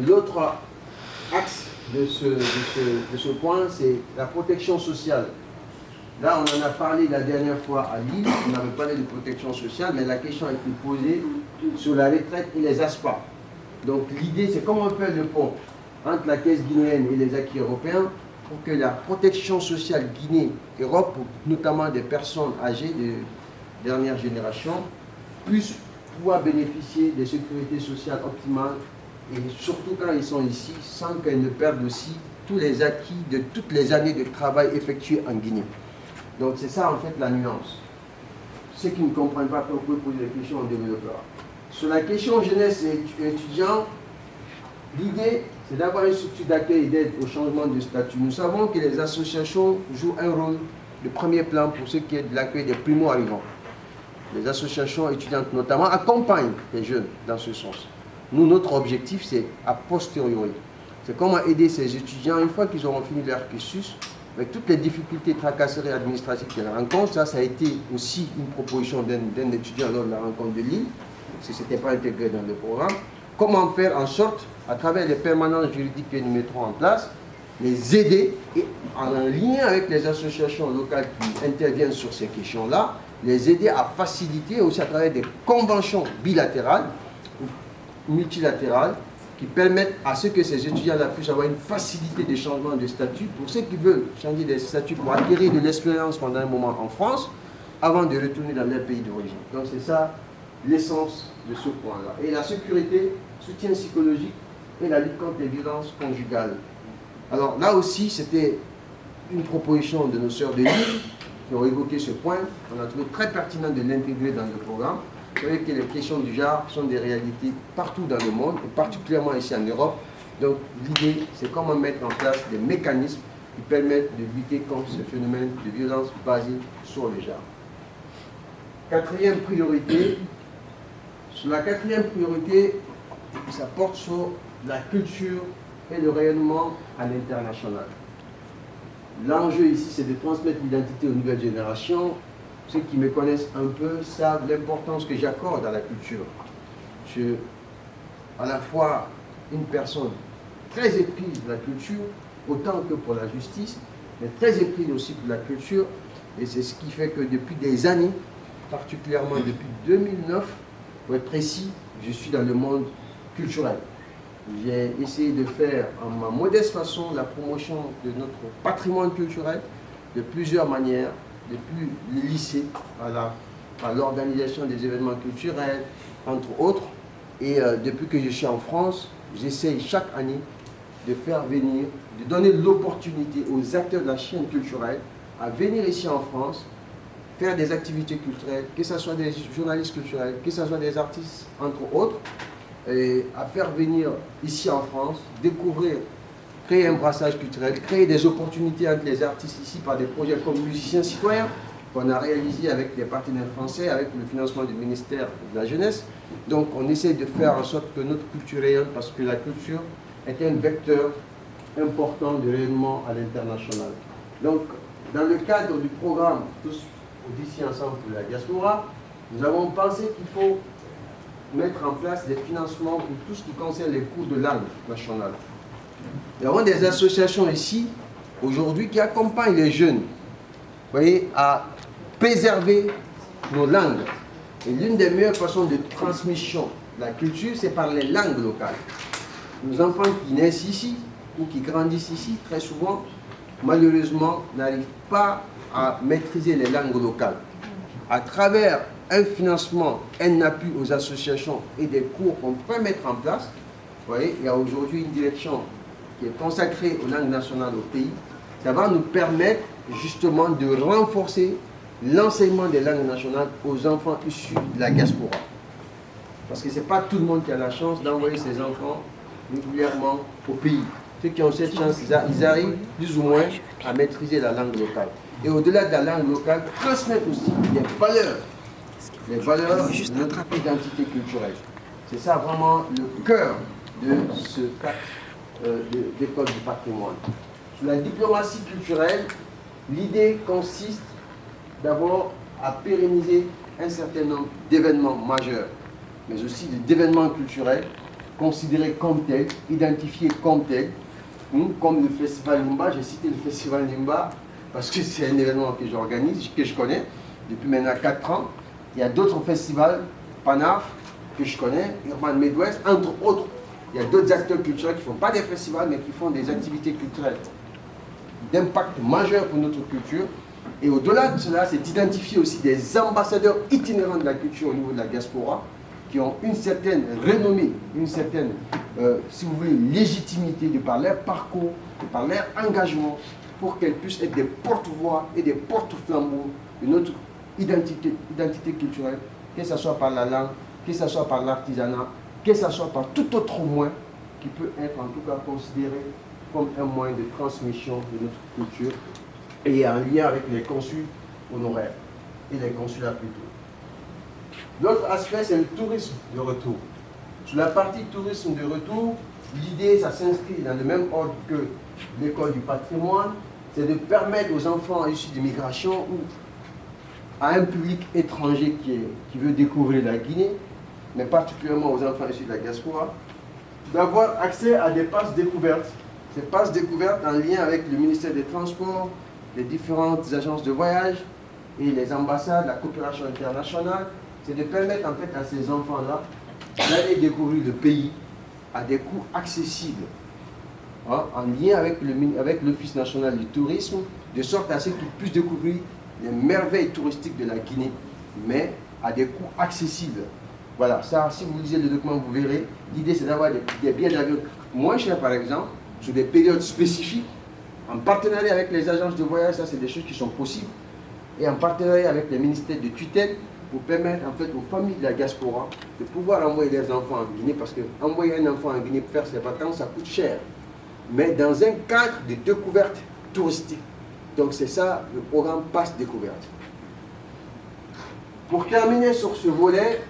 S21: L'autre axe de ce point, c'est la protection sociale. Là, on en a parlé la dernière fois à Lille, on avait parlé de protection sociale, mais la question a été posée sur la retraite et les ASPA. Donc l'idée, c'est comment faire le pont entre la caisse guinéenne et les acquis européens pour que la protection sociale Guinée-Europe, notamment des personnes âgées de dernière génération, puissent pouvoir bénéficier des sécurités sociales optimales et surtout quand ils sont ici, sans qu'elles ne perdent aussi tous les acquis de toutes les années de travail effectuées en Guinée. Donc c'est ça en fait la nuance. Ceux qui ne comprennent pas, vous pouvez poser des questions, on développera. Sur la question jeunesse et étudiants, l'idée c'est d'avoir une structure d'accueil et d'aide au changement de statut. Nous savons que les associations jouent un rôle de premier plan pour ce qui est de l'accueil des primo-arrivants. Les associations étudiantes notamment accompagnent les jeunes dans ce sens. Nous, notre objectif, c'est a posteriori. C'est comment aider ces étudiants, une fois qu'ils auront fini leur cursus, avec toutes les difficultés, tracasseries administratives qu'ils rencontrent. Ça a été aussi une proposition d'un étudiant lors de la rencontre de Lille, parce que ce n'était pas intégré dans le programme. Comment faire en sorte, à travers les permanences juridiques que nous mettrons en place, les aider, et en lien avec les associations locales qui interviennent sur ces questions-là, les aider à faciliter aussi à travers des conventions bilatérales ou multilatérales qui permettent à ce que ces étudiants-là puissent avoir une facilité de changement de statut pour ceux qui veulent changer de statut pour acquérir de l'expérience pendant un moment en France avant de retourner dans leur pays d'origine. Donc c'est ça l'essence de ce point-là. Et la sécurité, soutien psychologique et la lutte contre les violences conjugales. Alors là aussi, c'était une proposition de nos sœurs de Lille qui ont évoqué ce point. On a trouvé très pertinent de l'intégrer dans le programme. Vous savez que les questions du genre sont des réalités partout dans le monde, et particulièrement ici en Europe. Donc l'idée, c'est comment mettre en place des mécanismes qui permettent de lutter contre ce phénomène de violence basée sur le genre. Quatrième priorité. Sur la quatrième priorité, ça porte sur la culture et le rayonnement à l'international. L'enjeu ici, c'est de transmettre l'identité aux nouvelles générations. Ceux qui me connaissent un peu savent l'importance que j'accorde à la culture. Je suis à la fois une personne très éprise de la culture, autant que pour la justice, mais très éprise aussi pour la culture. Et c'est ce qui fait que depuis des années, particulièrement depuis 2009, pour être précis, je suis dans le monde culturel. J'ai essayé de faire, en ma modeste façon, la promotion de notre patrimoine culturel de plusieurs manières, depuis le lycée, à l'organisation des événements culturels, entre autres. Et depuis que je suis en France, j'essaye chaque année de faire venir, de donner l'opportunité aux acteurs de la chaîne culturelle à venir ici en France, faire des activités culturelles, que ce soit des journalistes culturels, que ce soit des artistes, entre autres, et à faire venir ici en France, découvrir, créer un brassage culturel, créer des opportunités entre les artistes ici par des projets comme Musiciens Citoyens, qu'on a réalisé avec des partenaires français, avec le financement du ministère de la Jeunesse. Donc on essaie de faire en sorte que notre culture rayonne, parce que la culture est un vecteur important de rayonnement à l'international. Donc dans le cadre du programme Tous d'ici ensemble pour la diaspora, nous avons pensé qu'il faut mettre en place des financements pour tout ce qui concerne les cours de langue nationale. Nous avons des associations ici, aujourd'hui, qui accompagnent les jeunes, vous voyez, à préserver nos langues. Et l'une des meilleures façons de transmission de la culture, c'est par les langues locales. Nos enfants qui naissent ici, ou qui grandissent ici, très souvent, malheureusement, n'arrivent pas à maîtriser les langues locales. À travers un financement, un appui aux associations et des cours qu'on peut mettre en place, vous voyez, il y a aujourd'hui une direction qui est consacrée aux langues nationales au pays. Ça va nous permettre justement de renforcer l'enseignement des langues nationales aux enfants issus de la diaspora. Parce que ce n'est pas tout le monde qui a la chance d'envoyer ses enfants régulièrement au pays. Ceux qui ont cette chance, ils arrivent plus ou moins à maîtriser la langue locale. Et au-delà de la langue locale, transmettre aussi les valeurs de notre identité culturelle. C'est ça vraiment le cœur de ce cadre d'école du patrimoine. Sur la diplomatie culturelle, l'idée consiste d'abord à pérenniser un certain nombre d'événements majeurs, mais aussi d'événements culturels considérés comme tels, identifiés comme tels, comme le festival Nimba. J'ai cité le festival Nimba parce que c'est un événement que j'organise, que je connais depuis maintenant 4 ans. Il y a d'autres festivals, Panaf, que je connais, Urban Midwest, entre autres. Il y a d'autres acteurs culturels qui ne font pas des festivals, mais qui font des activités culturelles d'impact majeur pour notre culture. Et au-delà de cela, c'est d'identifier aussi des ambassadeurs itinérants de la culture au niveau de la diaspora, qui ont une certaine renommée, une certaine, si vous voulez, légitimité de par leur parcours, de par leur engagement, pour qu'elles puissent être des porte-voix et des porte-flambeaux de notre identité culturelle, que ce soit par la langue, que ce soit par l'artisanat, que ce soit par tout autre moyen qui peut être en tout cas considéré comme un moyen de transmission de notre culture et en lien avec les consuls honoraires et les consulats plutôt. L'autre aspect, c'est le tourisme de retour. Sur la partie tourisme de retour, l'idée, ça s'inscrit dans le même ordre que l'école du patrimoine, c'est de permettre aux enfants issus d'immigration ou à un public étranger qui veut découvrir la Guinée, mais particulièrement aux enfants issus de la diaspora, d'avoir accès à des passes découvertes. Ces passes découvertes en lien avec le ministère des Transports, les différentes agences de voyage et les ambassades, la coopération internationale, c'est de permettre en fait à ces enfants-là d'aller découvrir le pays à des coûts accessibles, hein, en lien avec l'Office national du tourisme, de sorte à ce qu'ils puissent découvrir les merveilles touristiques de la Guinée, mais à des coûts accessibles. Voilà, ça, si vous lisez le document, vous verrez, l'idée c'est d'avoir des billets d'avion moins chers par exemple, sur des périodes spécifiques, en partenariat avec les agences de voyage, ça c'est des choses qui sont possibles, et en partenariat avec les ministères de tutelle, pour permettre en fait aux familles de la diaspora de pouvoir envoyer leurs enfants en Guinée, parce que envoyer un enfant en Guinée pour faire ses vacances, ça coûte cher, mais dans un cadre de découverte touristique. Donc c'est ça le programme Passe Découverte. Pour terminer sur ce volet,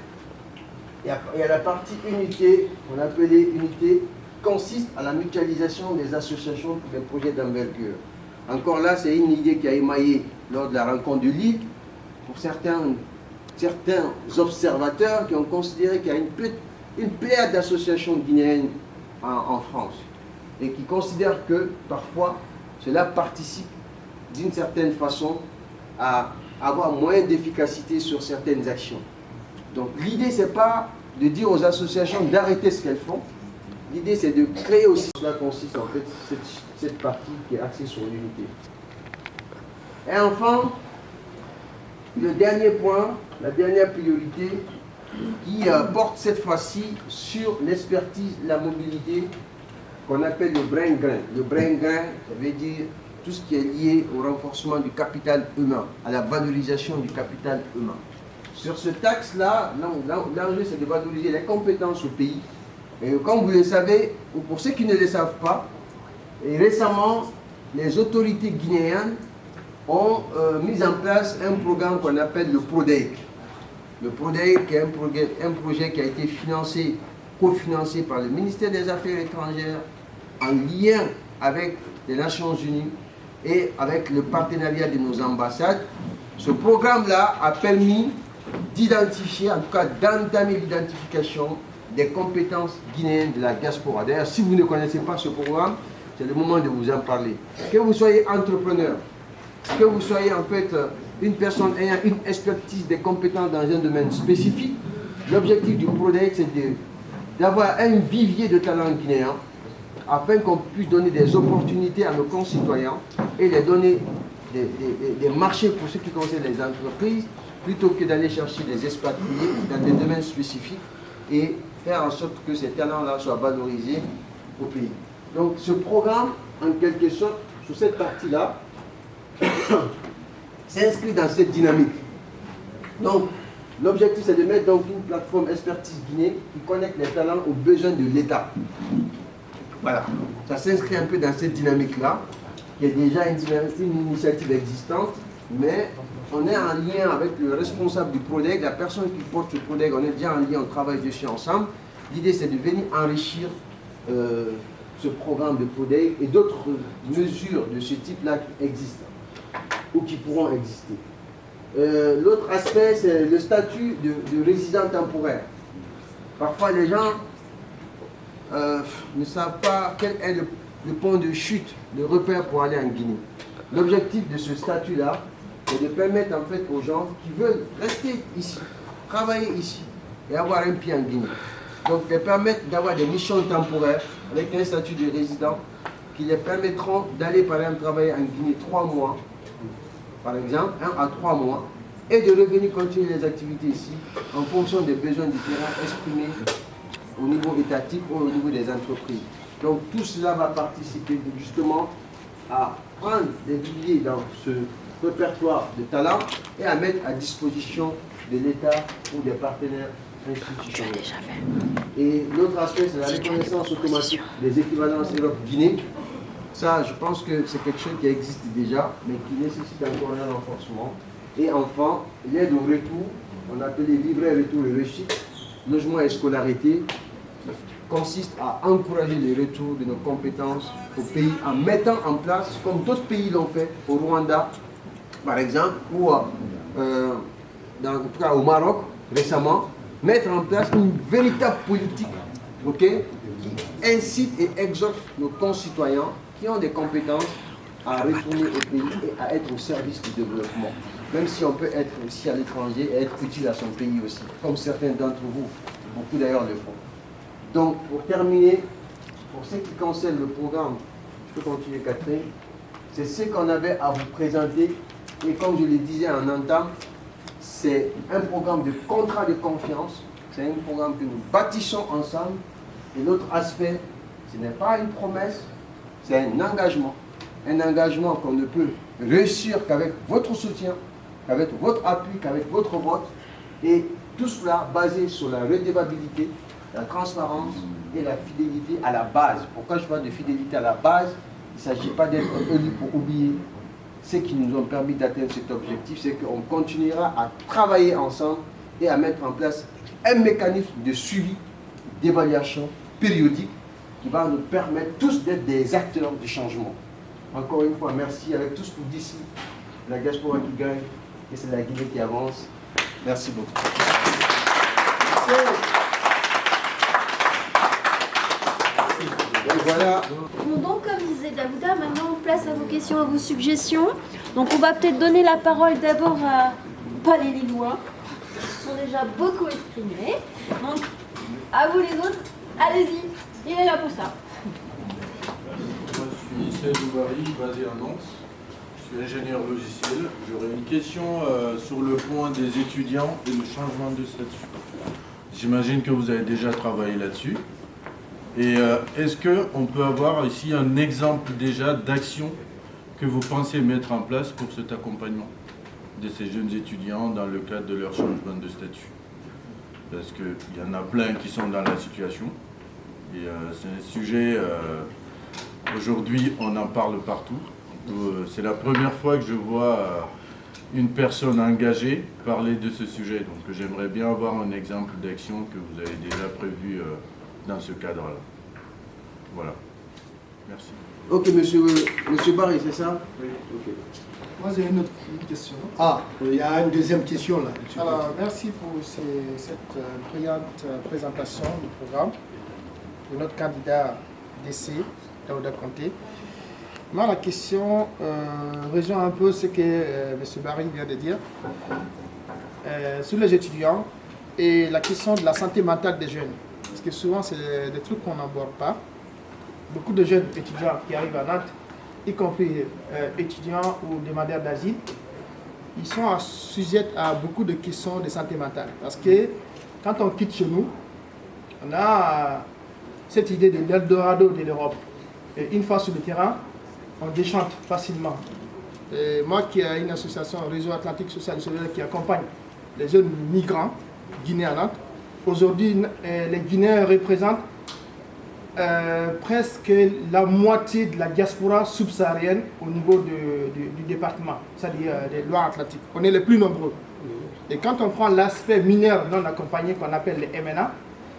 S21: il y a la partie unité, on appelait unité, consiste à la mutualisation des associations pour des projets d'envergure. Encore là, c'est une idée qui a émaillé lors de la rencontre de Lille pour certains observateurs qui ont considéré qu'il y a une pléiade d'associations guinéennes en France et qui considèrent que parfois cela participe d'une certaine façon à avoir moins d'efficacité sur certaines actions. Donc l'idée, ce n'est pas de dire aux associations d'arrêter ce qu'elles font. L'idée, c'est de créer aussi, cela consiste en fait, cette partie qui est axée sur l'unité. Et enfin, le dernier point, la dernière priorité, qui porte cette fois-ci sur l'expertise, la mobilité, qu'on appelle le brain gain. Le brain gain, ça veut dire tout ce qui est lié au renforcement du capital humain, à la valorisation du capital humain. Sur ce axe-là, l'enjeu c'est de valoriser les compétences au pays. Et comme vous le savez, ou pour ceux qui ne le savent pas, et récemment, les autorités guinéennes ont mis en place un programme qu'on appelle le PRODEIC. Le PRODEIC est un projet qui a été financé, cofinancé par le ministère des Affaires étrangères, en lien avec les Nations Unies et avec le partenariat de nos ambassades. Ce programme-là a permis d'identifier, en tout cas d'entamer l'identification des compétences guinéennes de la diaspora. D'ailleurs, si vous ne connaissez pas ce programme, c'est le moment de vous en parler. Que vous soyez entrepreneur, que vous soyez en fait une personne ayant une expertise, des compétences dans un domaine spécifique, l'objectif du PRODEIC, c'est d'avoir un vivier de talents guinéens afin qu'on puisse donner des opportunités à nos concitoyens et les donner des marchés pour ceux qui concernent les entreprises, plutôt que d'aller chercher des expatriés dans des domaines spécifiques et faire en sorte que ces talents-là soient valorisés au pays. Donc ce programme, en quelque sorte, sur cette partie-là, s'inscrit dans cette dynamique. Donc l'objectif, c'est de mettre donc une plateforme expertise Guinée qui connecte les talents aux besoins de l'État. Voilà, ça s'inscrit un peu dans cette dynamique-là, qui est déjà une initiative existante, mais on est en lien avec le responsable du PRODEIC, la personne qui porte le PRODEIC, on est déjà en lien, on travaille dessus ensemble. L'idée, c'est de venir enrichir ce programme de PRODEIC et d'autres mesures de ce type-là qui existent ou qui pourront exister. L'autre aspect, c'est le statut de résident temporaire. Parfois, les gens ne savent pas quel est le point de chute, le repère pour aller en Guinée. L'objectif de ce statut-là, c'est de permettre en fait aux gens qui veulent rester ici, travailler ici et avoir un pied en Guinée. Donc, de permettre d'avoir des missions temporaires avec un statut de résident qui les permettront d'aller par exemple travailler en Guinée 3 mois, par exemple, 1 à 3 mois, et de revenir continuer les activités ici en fonction des besoins du terrain exprimés au niveau étatique ou au niveau des entreprises. Donc tout cela va participer justement à prendre des billets dans ce répertoire de talents et à mettre à disposition de l'État ou des partenaires institutionnels. Et l'autre aspect, c'est la reconnaissance automatique des équivalences Europe-Guinée. Ça, je pense que c'est quelque chose qui existe déjà, mais qui nécessite encore un renforcement. Et enfin, l'aide au retour, on appelle les livrets retour et réussite, logement et scolarité, consiste à encourager le retour de nos compétences au pays en mettant en place, comme d'autres pays l'ont fait, au Rwanda, par exemple, ou en tout cas au Maroc, récemment, mettre en place une véritable politique, qui incite et exhorte nos concitoyens qui ont des compétences à retourner au pays et à être au service du développement. Même si on peut être aussi à l'étranger et être utile à son pays aussi, comme certains d'entre vous, beaucoup d'ailleurs le font. Donc, pour terminer, pour ce qui concerne le programme, je peux continuer Catherine, c'est ce qu'on avait à vous présenter, et comme je le disais en entame, c'est un programme de contrat de confiance, c'est un programme que nous bâtissons ensemble, et l'autre aspect, ce n'est pas une promesse, c'est un engagement qu'on ne peut réussir qu'avec votre soutien, qu'avec votre appui, qu'avec votre vote, et tout cela basé sur la redevabilité, la transparence et la fidélité à la base. Pourquoi je parle de fidélité à la base? Il ne s'agit pas d'être élu pour oublier. Ce qui nous ont permis d'atteindre cet objectif, c'est qu'on continuera à travailler ensemble et à mettre en place un mécanisme de suivi, d'évaluation périodique qui va nous permettre tous d'être des acteurs du changement. Encore une fois, merci avec tous pour d'ici, la diaspora qui gagne et c'est la Guinée qui avance. Merci beaucoup. Et voilà.
S20: Bon, donc, comme disait Daouda, maintenant place à vos questions, à vos suggestions. Donc on va peut-être donner la parole d'abord à pas les Lillois, qui sont déjà beaucoup exprimés. Donc à vous les autres, allez-y, il est là pour ça.
S7: Moi je suis Seydou Bari, basé à Nantes. Je suis ingénieur logiciel. J'aurais une question sur le point des étudiants et le changement de statut. J'imagine que vous avez déjà travaillé là-dessus. Et est-ce qu'on peut avoir ici un exemple déjà d'action que vous pensez mettre en place pour cet accompagnement de ces jeunes étudiants dans le cadre de leur changement de statut? Parce qu'il y en a plein qui sont dans la situation. Et c'est un sujet, aujourd'hui on en parle partout. C'est la première fois que je vois une personne engagée parler de ce sujet. Donc j'aimerais bien avoir un exemple d'action que vous avez déjà prévu dans ce cadre-là. Voilà. Merci.
S21: Ok, monsieur Barry, c'est ça?
S2: Oui. Okay. Moi, j'ai une autre question.
S1: Ah, il y a une deuxième question là.
S2: Alors, merci pour cette brillante présentation du programme de notre candidat DC, Daouda Conté. Moi, la question rejoint un peu ce que M. Barry vient de dire sur les étudiants et la question de la santé mentale des jeunes. Parce que souvent, c'est des trucs qu'on n'aborde pas. Beaucoup de jeunes étudiants qui arrivent à Nantes, y compris étudiants ou demandeurs d'asile, ils sont sujets à beaucoup de questions de santé mentale. Parce que quand on quitte chez nous, on a cette idée de l'Eldorado de l'Europe. Et une fois sur le terrain, on déchante facilement. Et moi qui ai une association, Réseau Atlantique Social et Solidaire, qui accompagne les jeunes migrants guinéens à Nantes, aujourd'hui, les Guinéens représentent presque la moitié de la diaspora subsaharienne au niveau du département, c'est-à-dire des Loire-Atlantique. On est les plus nombreux. Et quand on prend l'aspect mineur non accompagné qu'on appelle les MNA,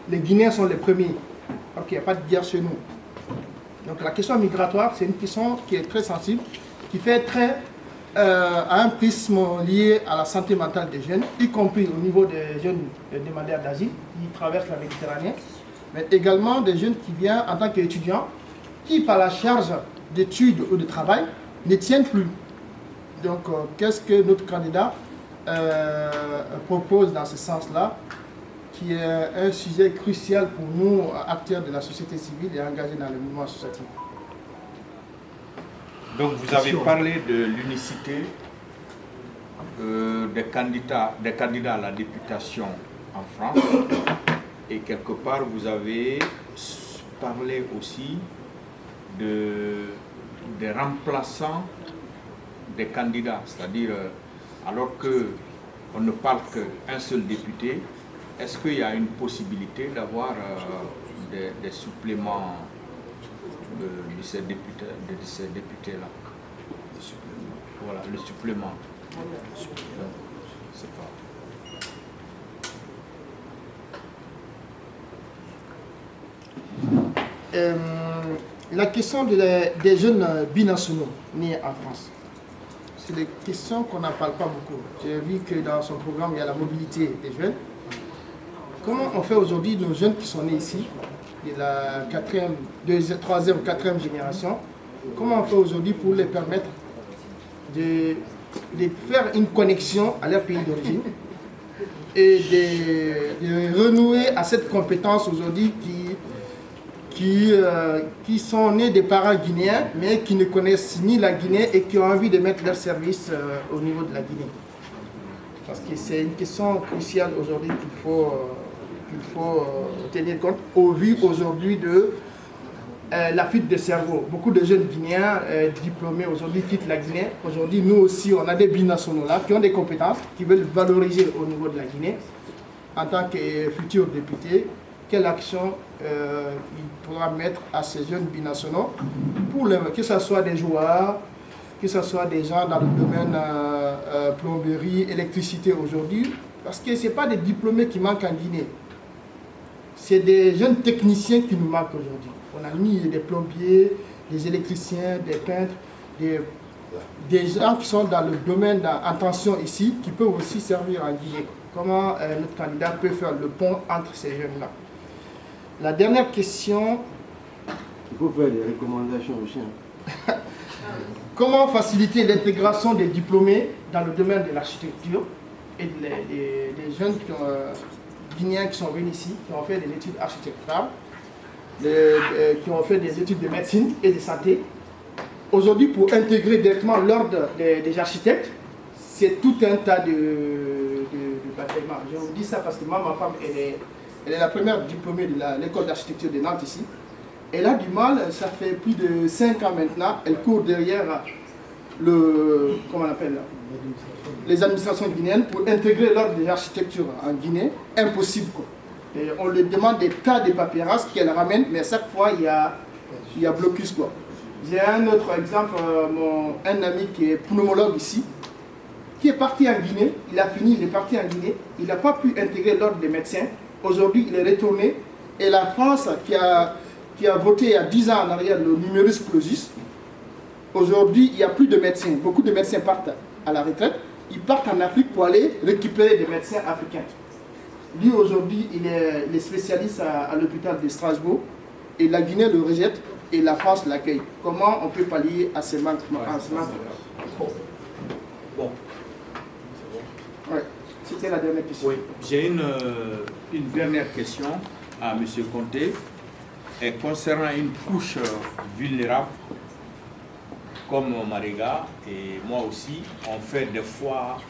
S2: les Guinéens sont les premiers. Donc il n'y a pas de guerre chez nous. Donc la question migratoire, c'est une question qui est très sensible, qui fait très à un prisme lié à la santé mentale des jeunes, y compris au niveau des jeunes demandeurs d'asile qui traversent la Méditerranée, mais également des jeunes qui viennent en tant qu'étudiants qui, par la charge d'études ou de travail, ne tiennent plus. Donc, qu'est-ce que notre candidat propose dans ce sens-là, qui est un sujet crucial pour nous, acteurs de la société civile et engagés dans le mouvement associatif.
S3: Donc vous avez parlé de l'unicité des candidats à la députation en France, et quelque part vous avez parlé aussi des remplaçants des candidats, c'est-à-dire alors qu'on ne parle qu'un seul député, est-ce qu'il y a une possibilité d'avoir des suppléments de ces députés-là? Voilà, le supplément. C'est pas...
S2: La question des jeunes binationaux nés en France, c'est des questions qu'on n'en parle pas beaucoup. J'ai vu que dans son programme, il y a la mobilité des jeunes. Comment on fait aujourd'hui nos jeunes qui sont nés ici, de la 3e ou 4e génération, comment on fait aujourd'hui pour les permettre de faire une connexion à leur pays d'origine et de renouer à cette compétence aujourd'hui qui sont nés des parents guinéens, mais qui ne connaissent ni la Guinée et qui ont envie de mettre leur service au niveau de la Guinée. Parce que c'est une question cruciale aujourd'hui qu'il faut tenir compte au vu aujourd'hui de la fuite de cerveau. Beaucoup de jeunes Guinéens diplômés aujourd'hui quittent la Guinée. Aujourd'hui, nous aussi, on a des binationaux là qui ont des compétences, qui veulent valoriser au niveau de la Guinée. En tant que futurs députés, quelle action il pourra mettre à ces jeunes binationaux, pour que ce soit des joueurs, que ce soit des gens dans le domaine plomberie, électricité aujourd'hui, parce que ce n'est pas des diplômés qui manquent en Guinée. C'est des jeunes techniciens qui nous manquent aujourd'hui. On a mis des plombiers, des électriciens, des peintres, des gens qui sont dans le domaine en tension ici, qui peuvent aussi servir en Guinée. Comment notre candidat peut faire le pont entre ces jeunes-là? La dernière question...
S8: Il faut faire des recommandations aussi.
S2: Comment faciliter l'intégration des diplômés dans le domaine de l'architecture et des jeunes guinéens qui sont venus ici, qui ont fait des études architecturales, qui ont fait des études de médecine et de santé. Aujourd'hui, pour intégrer directement l'ordre des architectes, c'est tout un tas de bataillements. Je vous dis ça parce que moi, ma femme, elle est la première diplômée de l'école d'architecture de Nantes ici. Elle a du mal, ça fait plus de 5 ans maintenant, elle court derrière les administrations guinéennes pour intégrer l'ordre des architectures en Guinée. Impossible quoi. Et on lui demande des tas de paperasses qu'elle ramène, mais à chaque fois il y a blocus quoi. J'ai un autre exemple, un ami qui est pneumologue ici, qui est parti en Guinée, il a fini, il est parti en Guinée, il n'a pas pu intégrer l'ordre des médecins. Aujourd'hui, il est retourné et la France qui a voté il y a 10 ans en arrière le numerus clausus, aujourd'hui, il n'y a plus de médecins. Beaucoup de médecins partent à la retraite. Ils partent en Afrique pour aller récupérer des médecins africains. Lui, aujourd'hui, il est spécialiste à l'hôpital de Strasbourg et la Guinée le rejette et la France l'accueille. Comment on peut pallier à ces manquements?
S3: Bon.
S2: Ouais. C'était la dernière question.
S3: Oui, j'ai une dernière question à M. Conté. Et concernant une couche vulnérable, comme Mariga et moi aussi, on fait des fois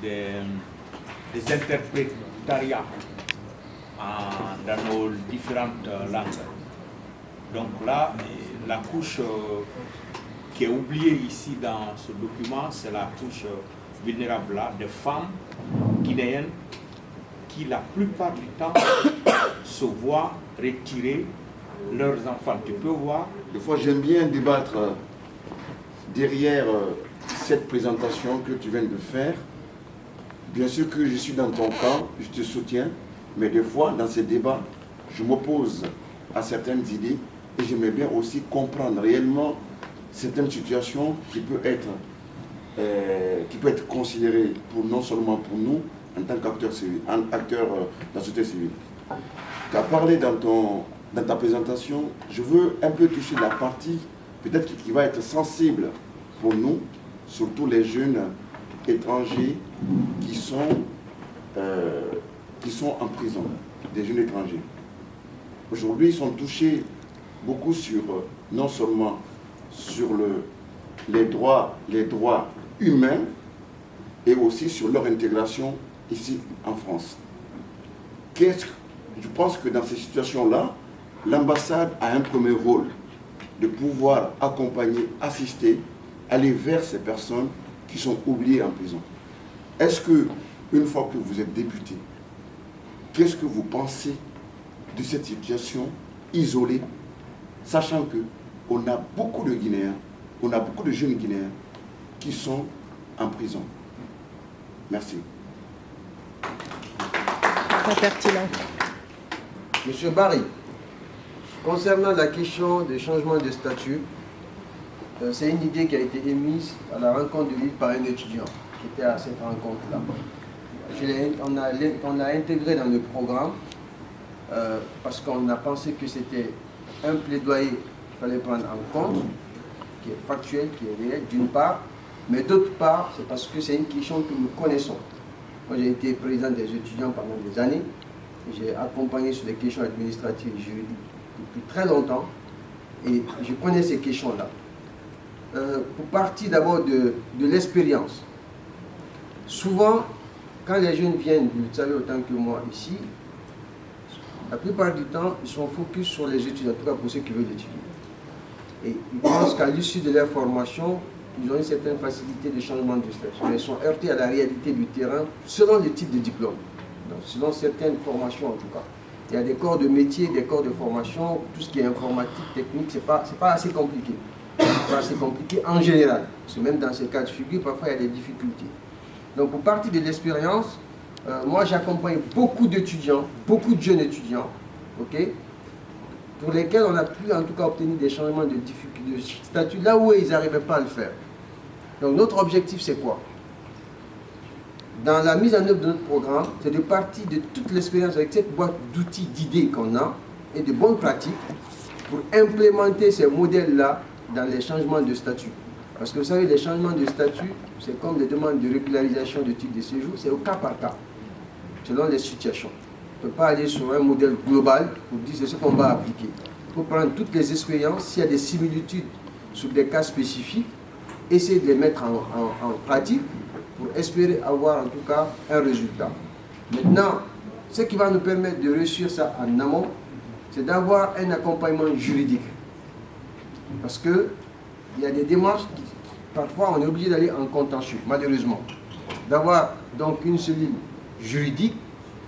S3: des interprétariats dans nos différentes langues. Donc là, la couche qui est oubliée ici dans ce document, c'est la couche vulnérable là, des femmes guinéennes qui la plupart du temps se voient retirer leurs enfants. Tu peux voir.
S6: Des fois, j'aime bien débattre derrière cette présentation que tu viens de faire. Bien sûr que je suis dans ton camp, je te soutiens, mais des fois, dans ces débats, je m'oppose à certaines idées et j'aimerais bien aussi comprendre réellement certaines situations qui peuvent être considérées non seulement pour nous, en tant qu'acteurs civils, acteurs de la société civile. Tu as parlé dans ton dans ta présentation, je veux un peu toucher la partie peut-être qui va être sensible pour nous, surtout les jeunes étrangers qui sont en prison, des jeunes étrangers. Aujourd'hui, ils sont touchés beaucoup sur, non seulement sur les droits humains, et aussi sur leur intégration ici en France. Je pense que dans ces situations-là, l'ambassade a un premier rôle de pouvoir accompagner, assister, aller vers ces personnes qui sont oubliées en prison. Est-ce que, une fois que vous êtes député, qu'est-ce que vous pensez de cette situation isolée, sachant qu'on a beaucoup de Guinéens, on a beaucoup de jeunes Guinéens qui sont en prison? Merci.
S19: Très pertinent.
S21: Monsieur Barry, concernant la question des changements de statut, c'est une idée qui a été émise à la rencontre de l'île par un étudiant qui était à cette rencontre-là. On l'a intégré dans le programme parce qu'on a pensé que c'était un plaidoyer qu'il fallait prendre en compte, qui est factuel, qui est réel, d'une part, mais d'autre part, c'est parce que c'est une question que nous connaissons. Moi, j'ai été président des étudiants pendant des années. J'ai accompagné sur les questions administratives et juridiques depuis très longtemps. Et je connais ces questions-là. Pour partir d'abord de l'expérience. Souvent, quand les jeunes viennent, vous le savez autant que moi ici, la plupart du temps, ils sont focus sur les études, en tout cas pour ceux qui veulent étudier. Et ils pensent qu'à l'issue de leur formation, ils ont une certaine facilité de changement de statut. Mais ils sont heurtés à la réalité du terrain selon le type de diplôme. Donc, selon certaines formations en tout cas. Il y a des corps de métier, des corps de formation, tout ce qui est informatique, technique, c'est pas assez compliqué. C'est pas assez compliqué en général. Parce que même dans ces cas de figure, parfois il y a des difficultés. Donc pour partir de l'expérience, moi j'accompagne beaucoup d'étudiants, beaucoup de jeunes étudiants, ok, pour lesquels on a pu en tout cas obtenir des changements de statut là où ils n'arrivaient pas à le faire. Donc notre objectif c'est quoi? Dans la mise en œuvre de notre programme, c'est de partir de toute l'expérience avec cette boîte d'outils, d'idées qu'on a et de bonnes pratiques pour implémenter ces modèles-là dans les changements de statut. Parce que vous savez, les changements de statut, c'est comme les demandes de régularisation de titre de séjour, c'est au cas par cas, selon les situations. On ne peut pas aller sur un modèle global pour dire c'est ce qu'on va appliquer. Il faut prendre toutes les expériences, s'il y a des similitudes sur des cas spécifiques, essayer de les mettre en pratique pour espérer avoir en tout cas un résultat. Maintenant, ce qui va nous permettre de réussir ça en amont, c'est d'avoir un accompagnement juridique. Parce qu'il y a des démarches qui, parfois, on est obligé d'aller en contentieux, malheureusement. D'avoir donc une cellule juridique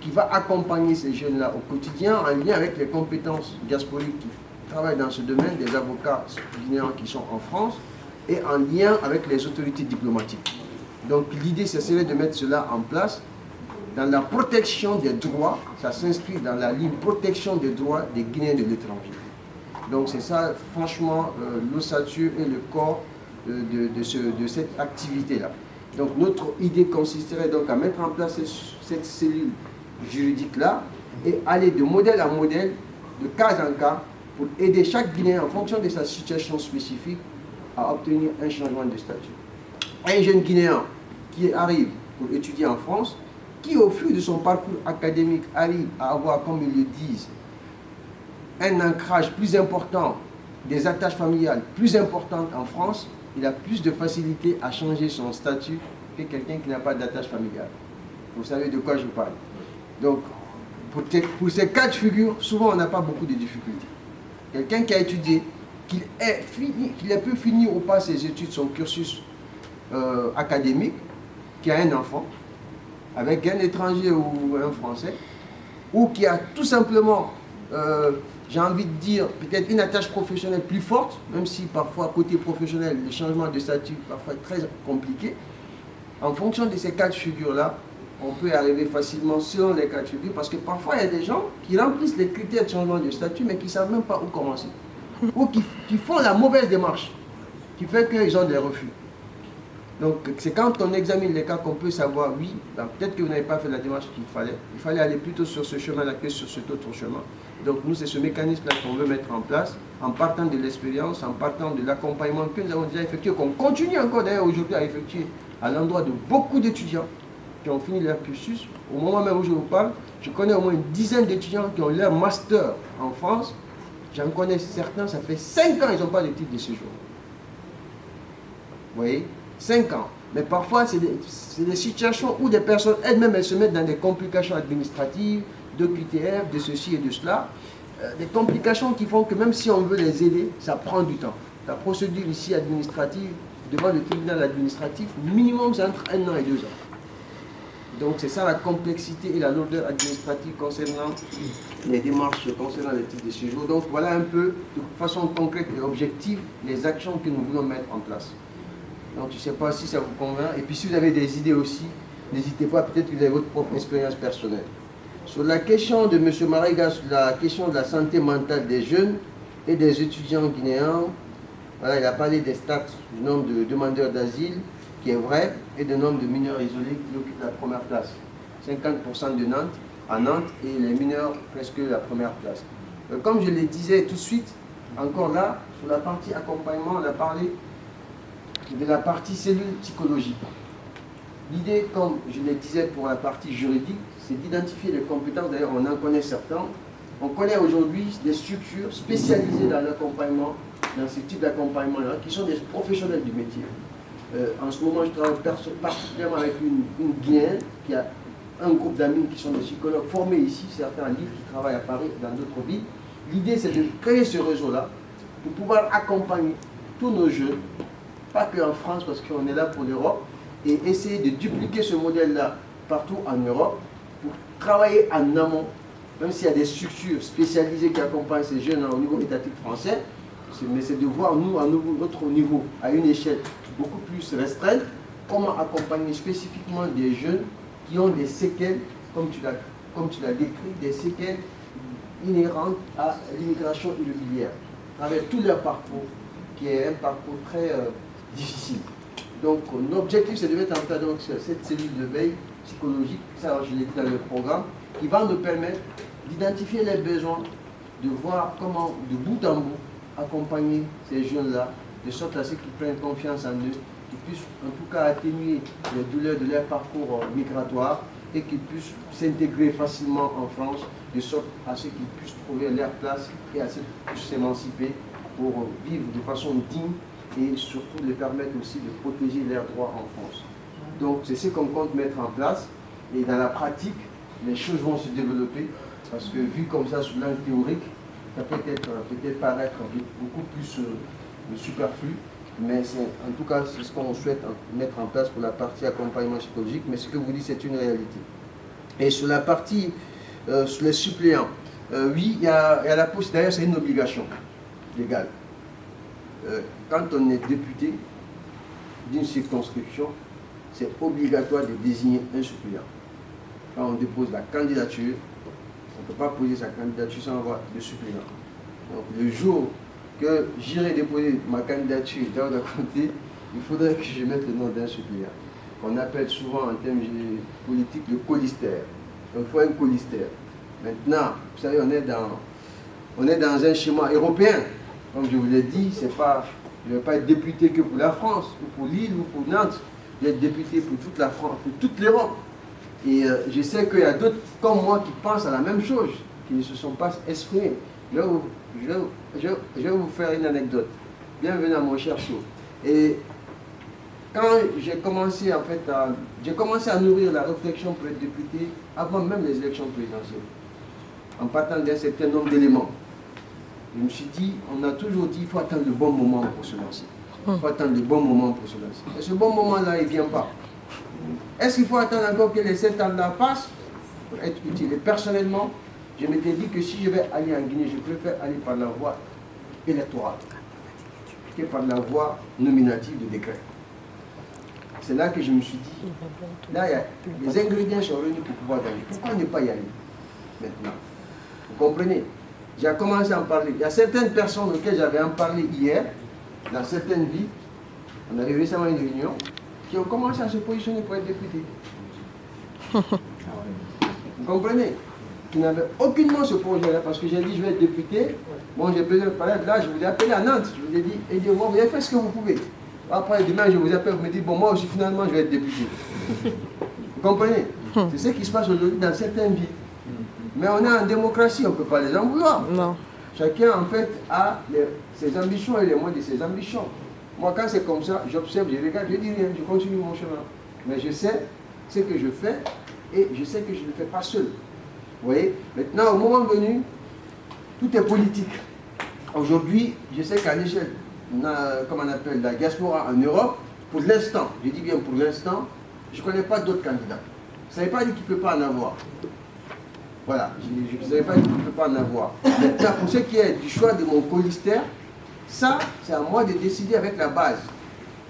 S21: qui va accompagner ces jeunes-là au quotidien en lien avec les compétences diasporiques qui travaillent dans ce domaine, des avocats guinéens qui sont en France, et en lien avec les autorités diplomatiques. Donc l'idée, ce serait de mettre cela en place dans la protection des droits. Ça s'inscrit dans la ligne protection des droits des Guinéens de l'étranger. Donc c'est ça, franchement, l'ossature et le corps de cette activité-là. Donc notre idée consisterait donc à mettre en place cette cellule juridique-là et aller de modèle en modèle, de cas en cas, pour aider chaque Guinéen en fonction de sa situation spécifique à obtenir un changement de statut. Un jeune Guinéen qui arrive pour étudier en France, qui au fil de son parcours académique arrive à avoir, comme ils le disent, un ancrage plus important, des attaches familiales plus importantes en France, il a plus de facilité à changer son statut que quelqu'un qui n'a pas d'attache familiale. Vous savez de quoi je parle. Donc, pour ces cas de figure, souvent on n'a pas beaucoup de difficultés. Quelqu'un qui a étudié, qu'il ait pu finir ou pas ses études, son cursus académique, qui a un enfant, avec un étranger ou un Français, ou qui a tout simplement, j'ai envie de dire, peut-être une attache professionnelle plus forte, même si parfois côté professionnel, le changement de statut parfois est très compliqué. En fonction de ces cas de figure-là, on peut arriver facilement selon les cas de figure, parce que parfois il y a des gens qui remplissent les critères de changement de statut, mais qui ne savent même pas où commencer. Ou qui font la mauvaise démarche, qui fait qu'ils ont des refus. Donc c'est quand on examine les cas qu'on peut savoir, oui, ben, peut-être que vous n'avez pas fait la démarche qu'il fallait. Il fallait aller plutôt sur ce chemin-là que sur cet autre chemin. Donc nous, c'est ce mécanisme-là qu'on veut mettre en place, en partant de l'expérience, en partant de l'accompagnement que nous avons déjà effectué, qu'on continue encore d'ailleurs aujourd'hui à effectuer à l'endroit de beaucoup d'étudiants qui ont fini leur cursus. Au moment même où je vous parle, je connais au moins une dizaine d'étudiants qui ont leur master en France. J'en connais certains, ça fait 5 ans, ils n'ont pas de titre de séjour. Vous voyez, 5 ans. Mais parfois, c'est des situations où des personnes elles-mêmes, elles se mettent dans des complications administratives, de QTF, de ceci et de cela. Des complications qui font que même si on veut les aider, ça prend du temps. La procédure ici administrative, devant le tribunal administratif, minimum c'est entre 1 an et 2 ans. Donc c'est ça la complexité et la lourdeur administrative concernant les démarches, concernant les titres de séjour. Donc voilà un peu, de façon concrète et objective, les actions que nous voulons mettre en place. Donc je ne sais pas si ça vous convainc. Et puis si vous avez des idées aussi, n'hésitez pas, peut-être que vous avez votre propre expérience personnelle. Sur la question de M. Mariga, sur la question de la santé mentale des jeunes et des étudiants guinéens, voilà, il a parlé des stats du nombre de demandeurs d'asile, qui est vrai, et du nombre de mineurs isolés qui occupent la première place. 50% de Nantes, à Nantes, et les mineurs presque la première place. Comme je le disais tout de suite, encore là, sur la partie accompagnement, on a parlé de la partie cellule psychologique. L'idée, comme je le disais pour la partie juridique, c'est d'identifier les compétences. D'ailleurs, on en connaît certains. On connaît aujourd'hui des structures spécialisées dans l'accompagnement, dans ce type d'accompagnement-là, qui sont des professionnels du métier. En ce moment, je travaille particulièrement avec une Guinéenne qui a un groupe d'amis qui sont des psychologues formés ici, certains à Lille, qui travaillent à Paris, dans d'autres villes. L'idée, c'est de créer ce réseau-là pour pouvoir accompagner tous nos jeunes, pas qu'en France, parce qu'on est là pour l'Europe, et essayer de dupliquer ce modèle-là partout en Europe pour travailler en amont, même s'il y a des structures spécialisées qui accompagnent ces jeunes au niveau étatique français, mais c'est de voir nous, à notre niveau, à une échelle beaucoup plus restreinte, comment accompagner spécifiquement des jeunes qui ont des séquelles, comme tu l'as décrit, des séquelles inhérentes à l'immigration irrégulière, avec tout leur parcours, qui est un parcours très difficile. Donc, l'objectif, c'est de mettre en place cette cellule de veille psychologique, ça je l'ai dit dans le programme, qui va nous permettre d'identifier les besoins, de voir comment, de bout en bout, accompagner ces jeunes-là, de sorte à ce qu'ils prennent confiance en eux, qu'ils puissent en tout cas atténuer les douleurs de leur parcours migratoire et qu'ils puissent s'intégrer facilement en France, de sorte à ce qu'ils puissent trouver leur place et à ce qu'ils puissent s'émanciper pour vivre de façon digne et surtout les permettre aussi de protéger leurs droits en France. Donc c'est ce qu'on compte mettre en place et dans la pratique, les choses vont se développer parce que vu comme ça sur l'angle théorique, ça peut paraître beaucoup plus superflu, mais en tout cas c'est ce qu'on souhaite mettre en place pour la partie accompagnement psychologique, mais ce que vous dites c'est une réalité. Et sur la partie, sur les suppléants, oui, il y a la possibilité, d'ailleurs c'est une obligation légale. Quand on est député d'une circonscription, c'est obligatoire de désigner un suppléant. Quand on dépose la candidature, on ne peut pas poser sa candidature sans avoir de suppléant. Donc le jour que j'irai déposer ma candidature dans le comté, il faudrait que je mette le nom d'un suppléant. On appelle souvent en termes politiques le colistère. Donc il faut un colistère. Maintenant, vous savez, on est dans un schéma européen. Comme je vous l'ai dit, je ne vais pas être député que pour la France, ou pour Lille, ou pour Nantes. Je vais être député pour toute la France, pour toute l'Europe. Et je sais qu'il y a d'autres comme moi qui pensent à la même chose, qui ne se sont pas exprimés. Je vais vous faire une anecdote. Bienvenue à mon cher show. Et quand j'ai commencé à nourrir la réflexion pour être député, avant même les élections présidentielles, en partant d'un certain nombre d'éléments, je me suis dit, on a toujours dit qu'il faut attendre le bon moment pour se lancer. Il faut attendre le bon moment pour se lancer. Et ce bon moment-là, il ne vient pas. Est-ce qu'il faut attendre encore que les 7 ans-là passent pour être utile? Et personnellement, je m'étais dit que si je vais aller en Guinée, je préfère aller par la voie électorale que par la voie nominative de décret. C'est là que je me suis dit, là, les ingrédients sont réunis pour pouvoir gagner. Pourquoi ne pas y aller maintenant? Vous comprenez? J'ai commencé à en parler. Il y a certaines personnes auxquelles j'avais en parlé hier, dans certaines villes. On avait récemment une réunion. qui ont commencé à se positionner pour être députés. Vous comprenez? Qui n'avaient aucunement ce projet-là, parce que j'ai dit je vais être député. Bon, j'ai besoin de parler, là, je vous ai appelé à Nantes. Je vous ai dit, aidez-moi, vous avez fait ce que vous pouvez. Après, demain, je vous appelle, vous me dites, bon, moi aussi, finalement, je vais être député. Vous comprenez? C'est ce qui se passe aujourd'hui dans certaines villes. Mais on est en démocratie, on ne peut pas les en vouloir.
S19: Non.
S21: Chacun, en fait, a ses ambitions et les moyens de ses ambitions. Moi, quand c'est comme ça, j'observe, je regarde, je dis rien, je continue mon chemin. Mais je sais ce que je fais et je sais que je ne le fais pas seul. Vous voyez? Maintenant, au moment venu, tout est politique. Aujourd'hui, je sais qu'à l'échelle, comme on appelle la diaspora en Europe, pour l'instant, je dis bien pour l'instant, je ne connais pas d'autres candidats. Ça ne veut pas dire qu'il ne peut pas en avoir. Voilà, je ne savais pas qu'il ne peut pas en avoir. Maintenant, pour ce qui est du choix de mon colistaire, ça, c'est à moi de décider avec la base.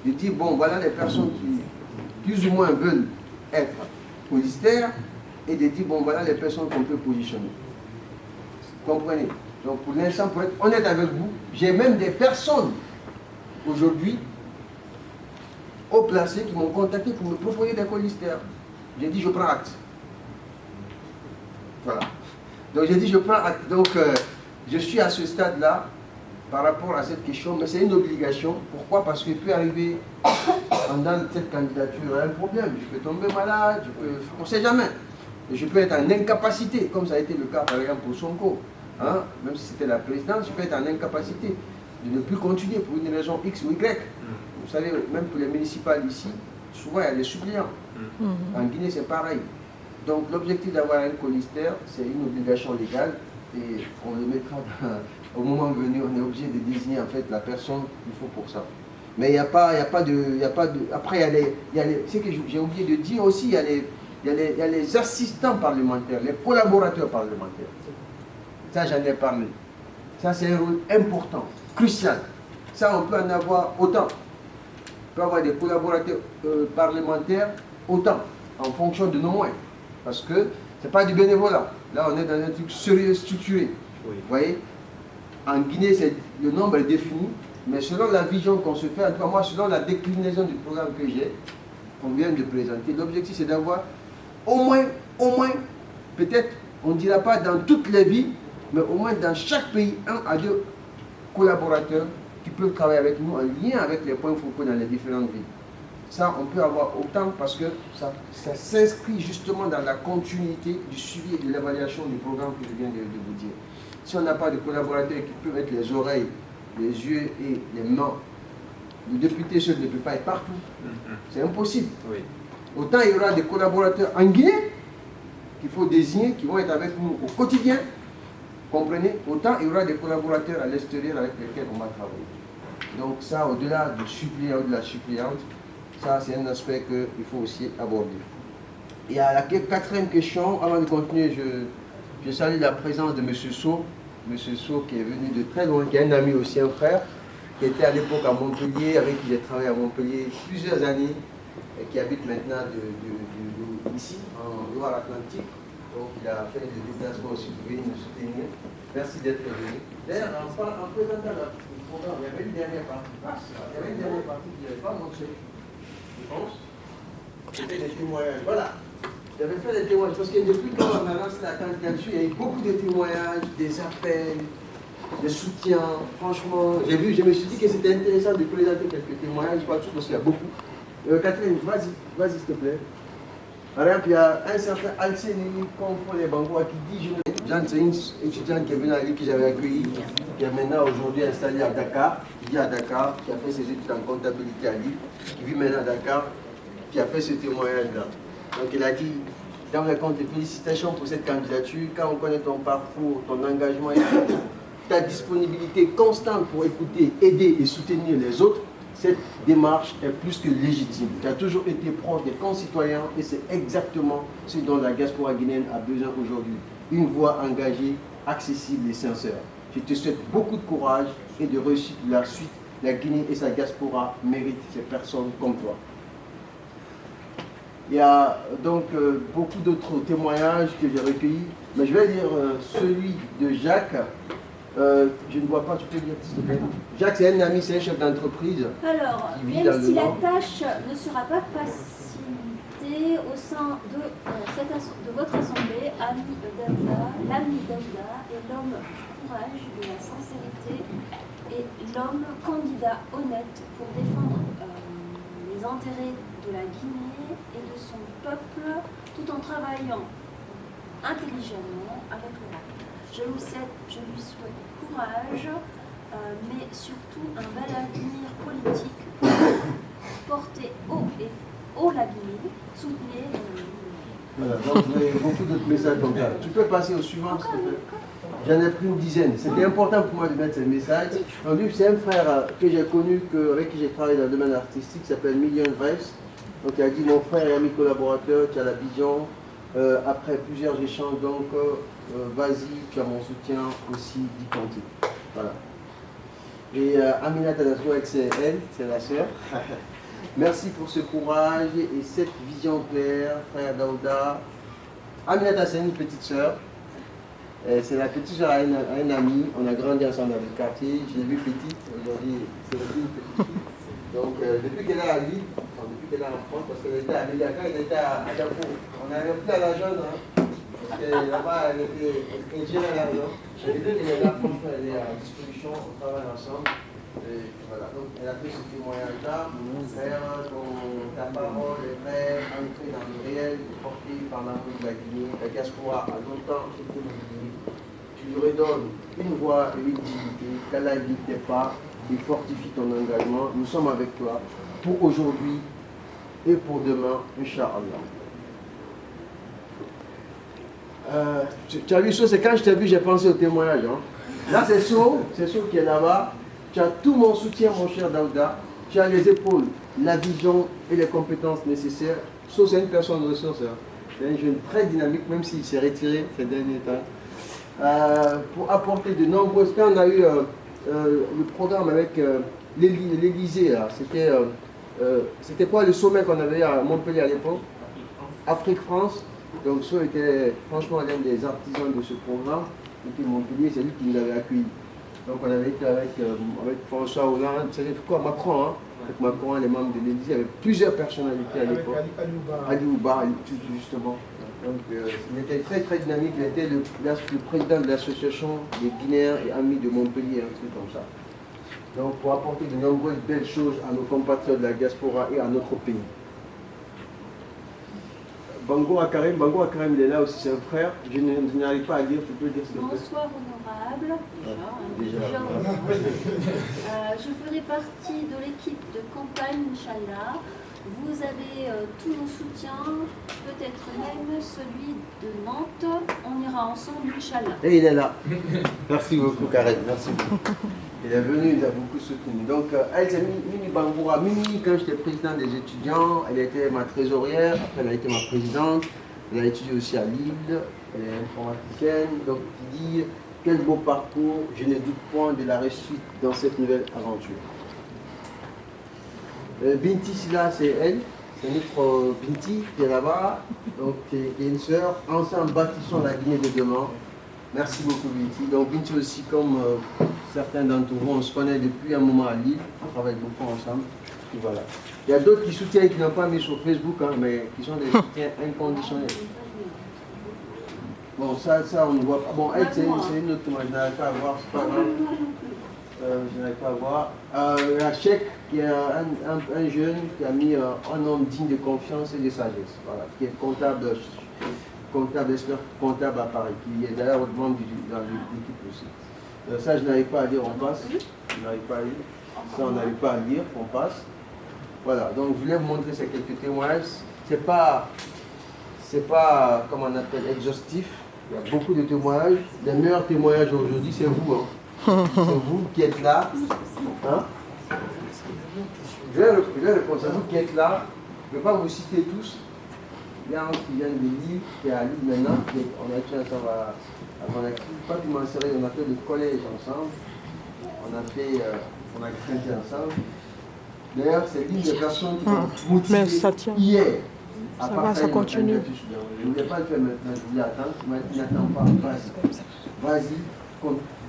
S21: De dire, bon, voilà les personnes qui, plus ou moins, veulent être colistaires, et de dire, bon, voilà les personnes qu'on peut positionner. Vous comprenez? Donc, pour l'instant, pour être honnête avec vous, j'ai même des personnes, aujourd'hui, haut placées, qui m'ont contacté pour me proposer des colistaires. J'ai dit, je prends acte. Voilà. Donc j'ai dit je prends acte. Donc je suis à ce stade-là par rapport à cette question, mais c'est une obligation. Pourquoi? Parce qu'il peut arriver pendant cette candidature un problème. Je peux tomber malade, on ne sait jamais. Et je peux être en incapacité, comme ça a été le cas par exemple pour Sonko. Hein? Même si c'était la présidence, je peux être en incapacité de ne plus continuer pour une raison X ou Y. Vous savez, même pour les municipales ici, souvent il y a des suppléants. En Guinée c'est pareil. Donc l'objectif d'avoir un colistaire, c'est une obligation légale et on le mettra au moment venu, on est obligé de désigner en fait la personne qu'il faut pour ça. Mais il n'y a pas de... Après, ce que j'ai oublié de dire aussi, il y a les assistants parlementaires, les collaborateurs parlementaires. Ça, j'en ai parlé. Ça, c'est un rôle important, crucial. Ça, on peut en avoir autant. On peut avoir des collaborateurs parlementaires autant, en fonction de nos moyens. Parce que ce n'est pas du bénévolat. Là, on est dans un truc sérieux, structuré. Vous voyez? En Guinée, le nombre est défini, mais selon la vision qu'on se fait, en tout cas moi, selon la déclinaison du programme que j'ai, qu'on vient de présenter, l'objectif c'est d'avoir au moins, peut-être, on ne dira pas dans toutes les villes, mais au moins dans chaque pays, 1 à 2 collaborateurs qui peuvent travailler avec nous en lien avec les points focaux dans les différentes villes. Ça, on peut avoir autant parce que ça s'inscrit justement dans la continuité du suivi et de l'évaluation du programme que je viens de vous dire. Si on n'a pas de collaborateurs qui peuvent être les oreilles, les yeux et les mains, le député seul ne peut pas être partout. C'est impossible. Autant il y aura des collaborateurs en Guinée qu'il faut désigner, qui vont être avec nous au quotidien, comprenez? Autant il y aura des collaborateurs à l'extérieur avec lesquels on va travailler. Donc ça, au-delà du suppléant ou de la suppléante, ça, c'est un aspect qu'il faut aussi aborder. Et à la quatrième question, avant de continuer, je salue la présence de M. Sow. M. Sow qui est venu de très loin, qui est un ami aussi, un frère, qui était à l'époque à Montpellier, avec qui j'ai travaillé à Montpellier plusieurs années, et qui habite maintenant ici, en Loire-Atlantique. Donc il a fait des déplacements aussi pour venir nous soutenir. Merci d'être venu. D'ailleurs, en présentant le programme, il y avait une dernière partie. Il y avait une dernière partie qui n'avait pas montré. C'était des témoignages. Voilà. J'avais fait des témoignages parce que depuis quand on a lancé la candidature, il y a eu beaucoup de témoignages, des appels, des soutiens. Franchement, je me suis dit que c'était intéressant de présenter quelques témoignages, pas tous parce qu'il y a beaucoup. Catherine, vas-y s'il te plaît. Par exemple, il y a un certain Alcénie Confort les Bangois qui dit Jean, c'est une étudiante qui est venue à l'île que j'avais accueillie, qui est maintenant aujourd'hui installée à Dakar, qui vit à Dakar, qui a fait ses études en comptabilité à Lille, qui vit maintenant à Dakar, qui a fait ce témoignage-là. Donc il a dit, dans le compte, félicitations pour cette candidature, quand on connaît ton parcours, ton engagement et ta disponibilité constante pour écouter, aider et soutenir les autres, cette démarche est plus que légitime. Tu as toujours été proche des concitoyens et c'est exactement ce dont la diaspora guinéenne a besoin aujourd'hui. Une voix engagée, accessible et sincère. Je te souhaite beaucoup de courage et de réussite de la suite. La Guinée et sa diaspora méritent ces personnes comme toi. Il y a donc beaucoup d'autres témoignages que j'ai recueillis, mais je vais lire celui de Jacques. Je ne vois pas, tu peux dire s'il te plaît. Jacques, c'est un ami, c'est un chef d'entreprise.
S20: Alors,
S21: qui vit dans
S20: même
S21: le
S20: si la
S21: Nord.
S20: tâche ne sera pas facilitée au sein de votre assemblée, l'ami Daouda est l'homme du courage, de la sincérité et l'homme candidat honnête pour défendre les intérêts de la Guinée et de son peuple tout en travaillant intelligemment avec le rap. Je lui souhaite courage, mais surtout un bel avenir politique pour porter haut la Guinée, soutenir.
S21: Voilà, donc vous avez beaucoup d'autres messages comme ça. Tu peux passer au suivant, s'il te plaît. J'en ai pris une dizaine. C'était important pour moi de mettre ces messages. En plus, c'est un frère que j'ai connu, avec qui j'ai travaillé dans le domaine artistique, qui s'appelle Million Vress. Donc il a dit, mon frère et ami collaborateur, tu as la vision. Après plusieurs échanges, donc vas-y, tu as mon soutien aussi, d'y compter. Voilà. Et Aminata Nasouek, c'est elle, c'est la sœur. Merci pour ce courage et cette vision claire, frère Daouda. Aminata, c'est une petite sœur. C'est la petite sœur à un ami. On a grandi ensemble dans le quartier. Je l'ai vue petite. Aujourd'hui, c'est une petite fille. Donc, depuis qu'elle est à Lille, depuis qu'elle est en France, parce qu'elle était à Médiaca, elle était à Adjapo. On n'avait plus à la jeune. Parce que là-bas, elle était générale. Et dès qu'elle est là, franchement, elle est à disposition. On travaille ensemble. Et voilà, donc elle a fait ce témoignage-là, faire ta parole est vraie, ancrée dans le réel, portée par l'amour de la Guinée. La diaspora a longtemps été mobilisée. Tu lui redonnes une voix et une dignité, qu'Allah ne t'ait pas, et fortifie ton engagement. Nous sommes avec toi pour aujourd'hui et pour demain, Inch'Allah. Tu as vu ça, c'est quand je t'ai vu, j'ai pensé au témoignage. Hein. Là, c'est So qui est là-bas. Tu as tout mon soutien, mon cher Daouda. Tu as les épaules, la vision et les compétences nécessaires. So, c'est une personne de ressources. Hein. C'est un jeune très dynamique, même s'il s'est retiré ces derniers temps. Pour apporter de nombreuses... Quand on a eu le programme avec l'Élysée, c'était quoi le sommet qu'on avait à Montpellier à l'époque? Afrique-France. Donc, So était franchement l'un des artisans de ce programme. Et Montpellier, c'est lui qui nous avait accueillis. Donc on avait été avec François Hollande, c'était quoi, Macron, hein? Avec Macron, les membres de l'Élysée, avec plusieurs personnalités à l'époque. Ali Ouba, justement. Donc il était très très dynamique, il était le président de l'association des Guinéens et Amis de Montpellier, un truc comme ça. Donc pour apporter de nombreuses belles choses à nos compatriotes de la diaspora et à notre pays. Bango Akarim, il est là aussi, c'est un frère. Je n'arrive pas à lire, tu peux dire ce que
S20: Bonsoir honorable. Je ferai partie de l'équipe de campagne, Inch'Allah. Vous avez tous nos soutiens, peut-être même celui de Nantes. On ira ensemble, Inch'Allah.
S21: Et il est là. Merci beaucoup, Karen. Merci beaucoup. Il est venu, il a beaucoup soutenu. Donc, elle, c'est Mimi Bangoura. Mimi, quand j'étais président des étudiants, elle était ma trésorière. Après, elle a été ma présidente. Elle a étudié aussi à Lille. Elle est informaticienne. Donc, il dit quel beau parcours. Je ne doute point de la réussite dans cette nouvelle aventure. Binti, Silla, c'est elle. C'est notre Binti qui est là-bas. Donc, qui est une sœur. Ensemble, bâtissons la Guinée de demain. Merci beaucoup, Binti. Donc, Binti aussi, comme certains d'entre vous, on se connaît depuis un moment à Lille. On travaille beaucoup ensemble. Et voilà. Il y a d'autres qui soutiennent, qui n'ont pas mis sur Facebook, hein, mais qui sont des soutiens inconditionnels. Bon, ça, on ne voit pas. Bon, elle, c'est une autre que moi, je n'arrive pas à voir, c'est pas grave. Je n'arrive pas à voir. La Chèque, qui est un jeune qui a mis un homme digne de confiance et de sagesse. Voilà, qui est comptable expert comptable à Paris, qui est d'ailleurs membre dans l'équipe aussi. Ça, je n'arrive pas à lire, on passe. Je n'arrive pas à lire. Ça, on n'arrive pas à lire, on passe. Voilà, donc je voulais vous montrer ces quelques témoignages. C'est pas, comme on appelle, exhaustif. Il y a beaucoup de témoignages. Les meilleurs témoignages aujourd'hui, c'est vous. Hein. C'est vous qui êtes là. Hein? Je vais répondre, c'est vous qui êtes là. Je ne vais pas vous citer tous. Il y a un qui vient de Lille, qui est à Lille maintenant. On a été ensemble à Conakry. Pas tout m'en serait, on a fait le collège ensemble. On a créé ensemble. D'ailleurs, c'est l'une des personnes qui m'ont motivé hier.
S19: Ça va, ça continue.
S21: Je ne voulais pas le faire maintenant, je voulais attendre. Il m'a dit, n'attends pas, vas-y,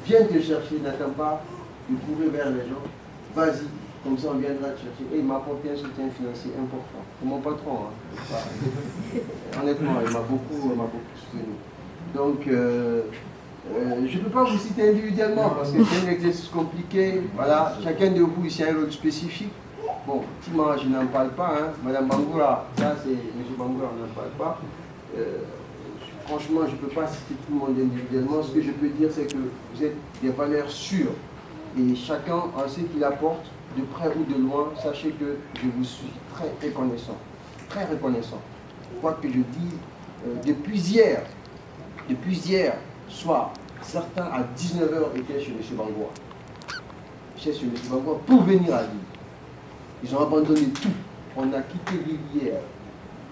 S21: viens te chercher, n'attends pas de courir vers les gens. Vas-y, comme ça on viendra te chercher. Et il m'a apporté un soutien financier important. C'est mon patron. Hein. Honnêtement, il m'a beaucoup soutenu. Donc, je ne peux pas vous citer individuellement parce que c'est un exercice compliqué. Voilà, chacun de vous ici a un rôle spécifique. Bon, Tima, je n'en parle pas. Hein. Madame Bangoura, ça c'est M. Bangoura, on n'en parle pas. Franchement, je ne peux pas citer tout le monde individuellement. Ce que je peux dire, c'est que vous êtes des valeurs sûres. Et chacun en ce qu'il apporte, de près ou de loin, sachez que je vous suis très reconnaissant. Très reconnaissant. Quoi que je dise, depuis hier soir, certains à 19h étaient chez M. Bangoura. Chez M. Bangoura pour venir à l'île. Ils ont abandonné tout. On a quitté l'île hier.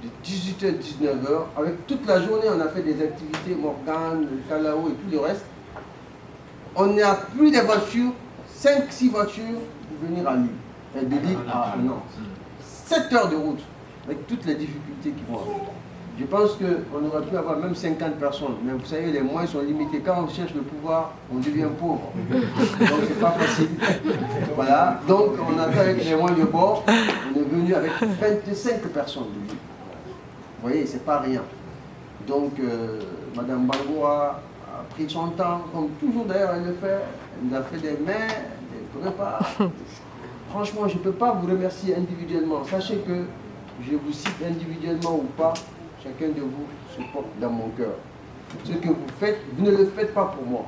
S21: De 18h à 19h, avec toute la journée, on a fait des activités, Morgane, le Kalao et tout le reste. On n'a plus de voitures, 5-6 voitures pour venir à l'île. Et de l'île à Nantes. 7 heures de route, avec toutes les difficultés qu'ils vont avoir. Je pense qu'on aurait pu avoir même 50 personnes, mais vous savez, les moyens sont limités. Quand on cherche le pouvoir, on devient pauvre. Donc c'est pas facile. Voilà, donc on a fait avec les moyens de bord, on est venu avec 25 personnes de l'île. Vous voyez, c'est pas rien. Donc, Madame Bangoura a pris son temps, comme toujours d'ailleurs elle le fait. Elle nous a fait des mains, des repas. Franchement, je ne peux pas vous remercier individuellement. Sachez que je vous cite individuellement ou pas, chacun de vous se porte dans mon cœur. Ce que vous faites, vous ne le faites pas pour moi.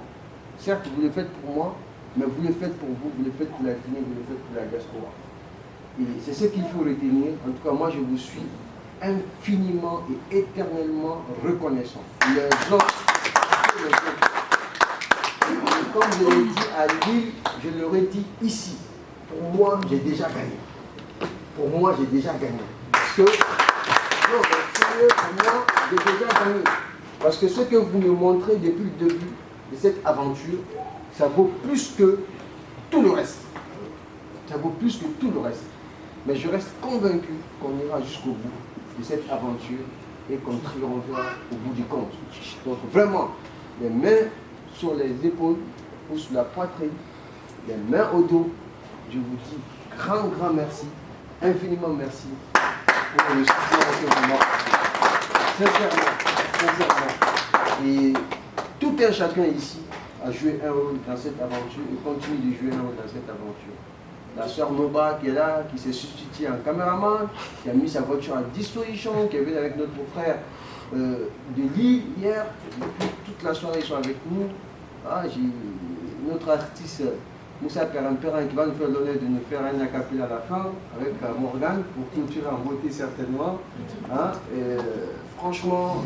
S21: Certes, vous le faites pour moi, mais vous le faites pour vous, vous le faites pour la Guinée, vous le faites pour la diaspora. Et c'est ce qu'il faut retenir. En tout cas, moi, je vous suis infiniment et éternellement reconnaissant. Les autres, comme je l'ai dit à Lille, je l'aurais dit ici. Pour moi, j'ai déjà gagné. Pour moi, j'ai déjà gagné. Parce que, non, mais sérieux, pour moi, j'ai déjà gagné. Parce que ce que vous me montrez depuis le début de cette aventure, ça vaut plus que tout le reste. Ça vaut plus que tout le reste. Mais je reste convaincu qu'on ira jusqu'au bout de cette aventure et qu'on triomphera au bout du compte. Donc vraiment, les mains sur les épaules ou sur la poitrine, les mains au dos, je vous dis grand merci, infiniment merci pour le soutien que vous m'apportez. Sincèrement. Et tout un chacun ici a joué un rôle dans cette aventure et continue de jouer un rôle dans cette aventure. La sœur Noba qui est là, qui s'est substituée en caméraman, qui a mis sa voiture à disposition, qui est venu avec notre frère de Lille hier. Depuis toute la soirée, ils sont avec nous. Ah, j'ai notre artiste Moussa Peramperan qui va nous faire l'honneur de nous faire un acapella à la fin avec Morgane pour clôturer en beauté certainement. Hein, et, franchement,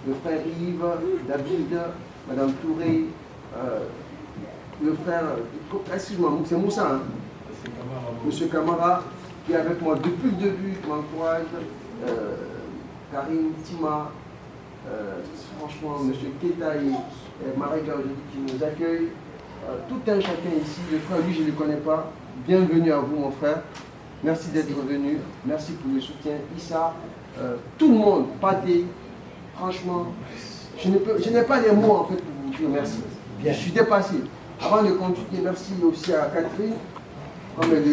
S21: le frère Yves, David, Madame Touré, le frère, excuse-moi, c'est Moussa, hein? Monsieur Camara, qui est avec moi depuis le début, qui m'encourage, Karim, Tima, franchement, Monsieur Keta et Marega aujourd'hui qui nous accueillent, tout un chacun ici, le frère, lui je ne le connais pas, bienvenue à vous mon frère, merci d'être venu, merci pour le soutien, Issa, tout le monde, Paté, franchement, je n'ai pas les mots en fait pour vous dire merci, je suis dépassé. Avant de continuer, merci aussi à Catherine, comme elle le dit,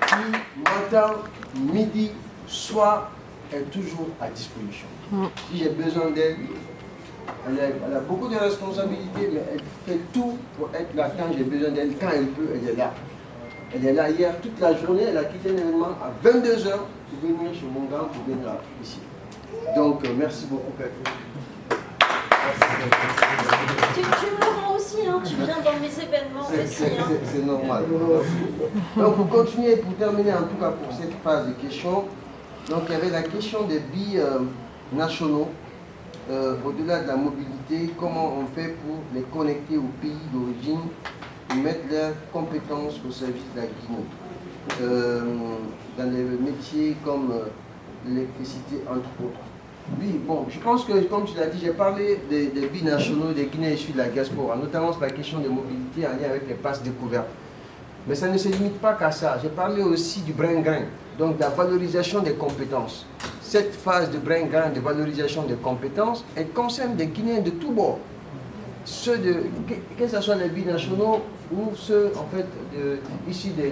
S21: qui matin, midi, soir, est toujours à disposition. Si j'ai besoin d'elle, elle a beaucoup de responsabilités, mais elle fait tout pour être là quand j'ai besoin d'elle, quand elle peut, elle est là. Elle est là hier toute la journée, elle a quitté un événement à 22h pour venir chez mon gars, pour venir ici. Donc merci beaucoup Catherine.
S20: Tu me le rends aussi, hein, tu viens dans mes événements aussi. Hein.
S21: C'est normal. Donc vous continuez pour terminer en tout cas pour cette phase de questions. Donc il y avait la question des billes nationaux. Au-delà de la mobilité, comment on fait pour les connecter au pays d'origine et mettre leurs compétences au service de la Guinée dans les métiers comme l'électricité entre autres. Oui, bon, je pense que, comme tu l'as dit, j'ai parlé des binationaux, des Guinéens issus de la diaspora, notamment sur la question de mobilité en lien avec les passes découvertes. Mais ça ne se limite pas qu'à ça. J'ai parlé aussi du brain gain, donc de la valorisation des compétences. cette phase de bringan, de valorisation des compétences, elle concerne des Guinéens de tous bords. Ceux que ce soit les binationaux ou ceux en fait ici de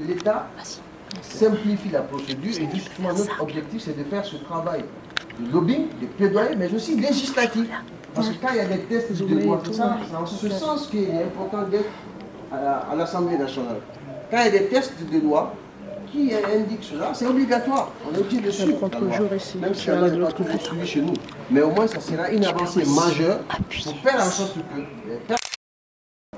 S21: l'État simplifie la procédure et justement notre objectif c'est de faire ce travail de lobbying, de plaidoyer, mais aussi législatif. Parce que quand il y a des tests de loi, c'est en ce sens qu'il est important d'être à l'Assemblée nationale. Quand il y a des tests de loi qui indiquent cela, c'est obligatoire. On est obligé de suivre la loi, même si la loi n'est pas toujours suivie chez nous. Mais au moins, ça sera une avancée majeure pour faire en sorte que les personnes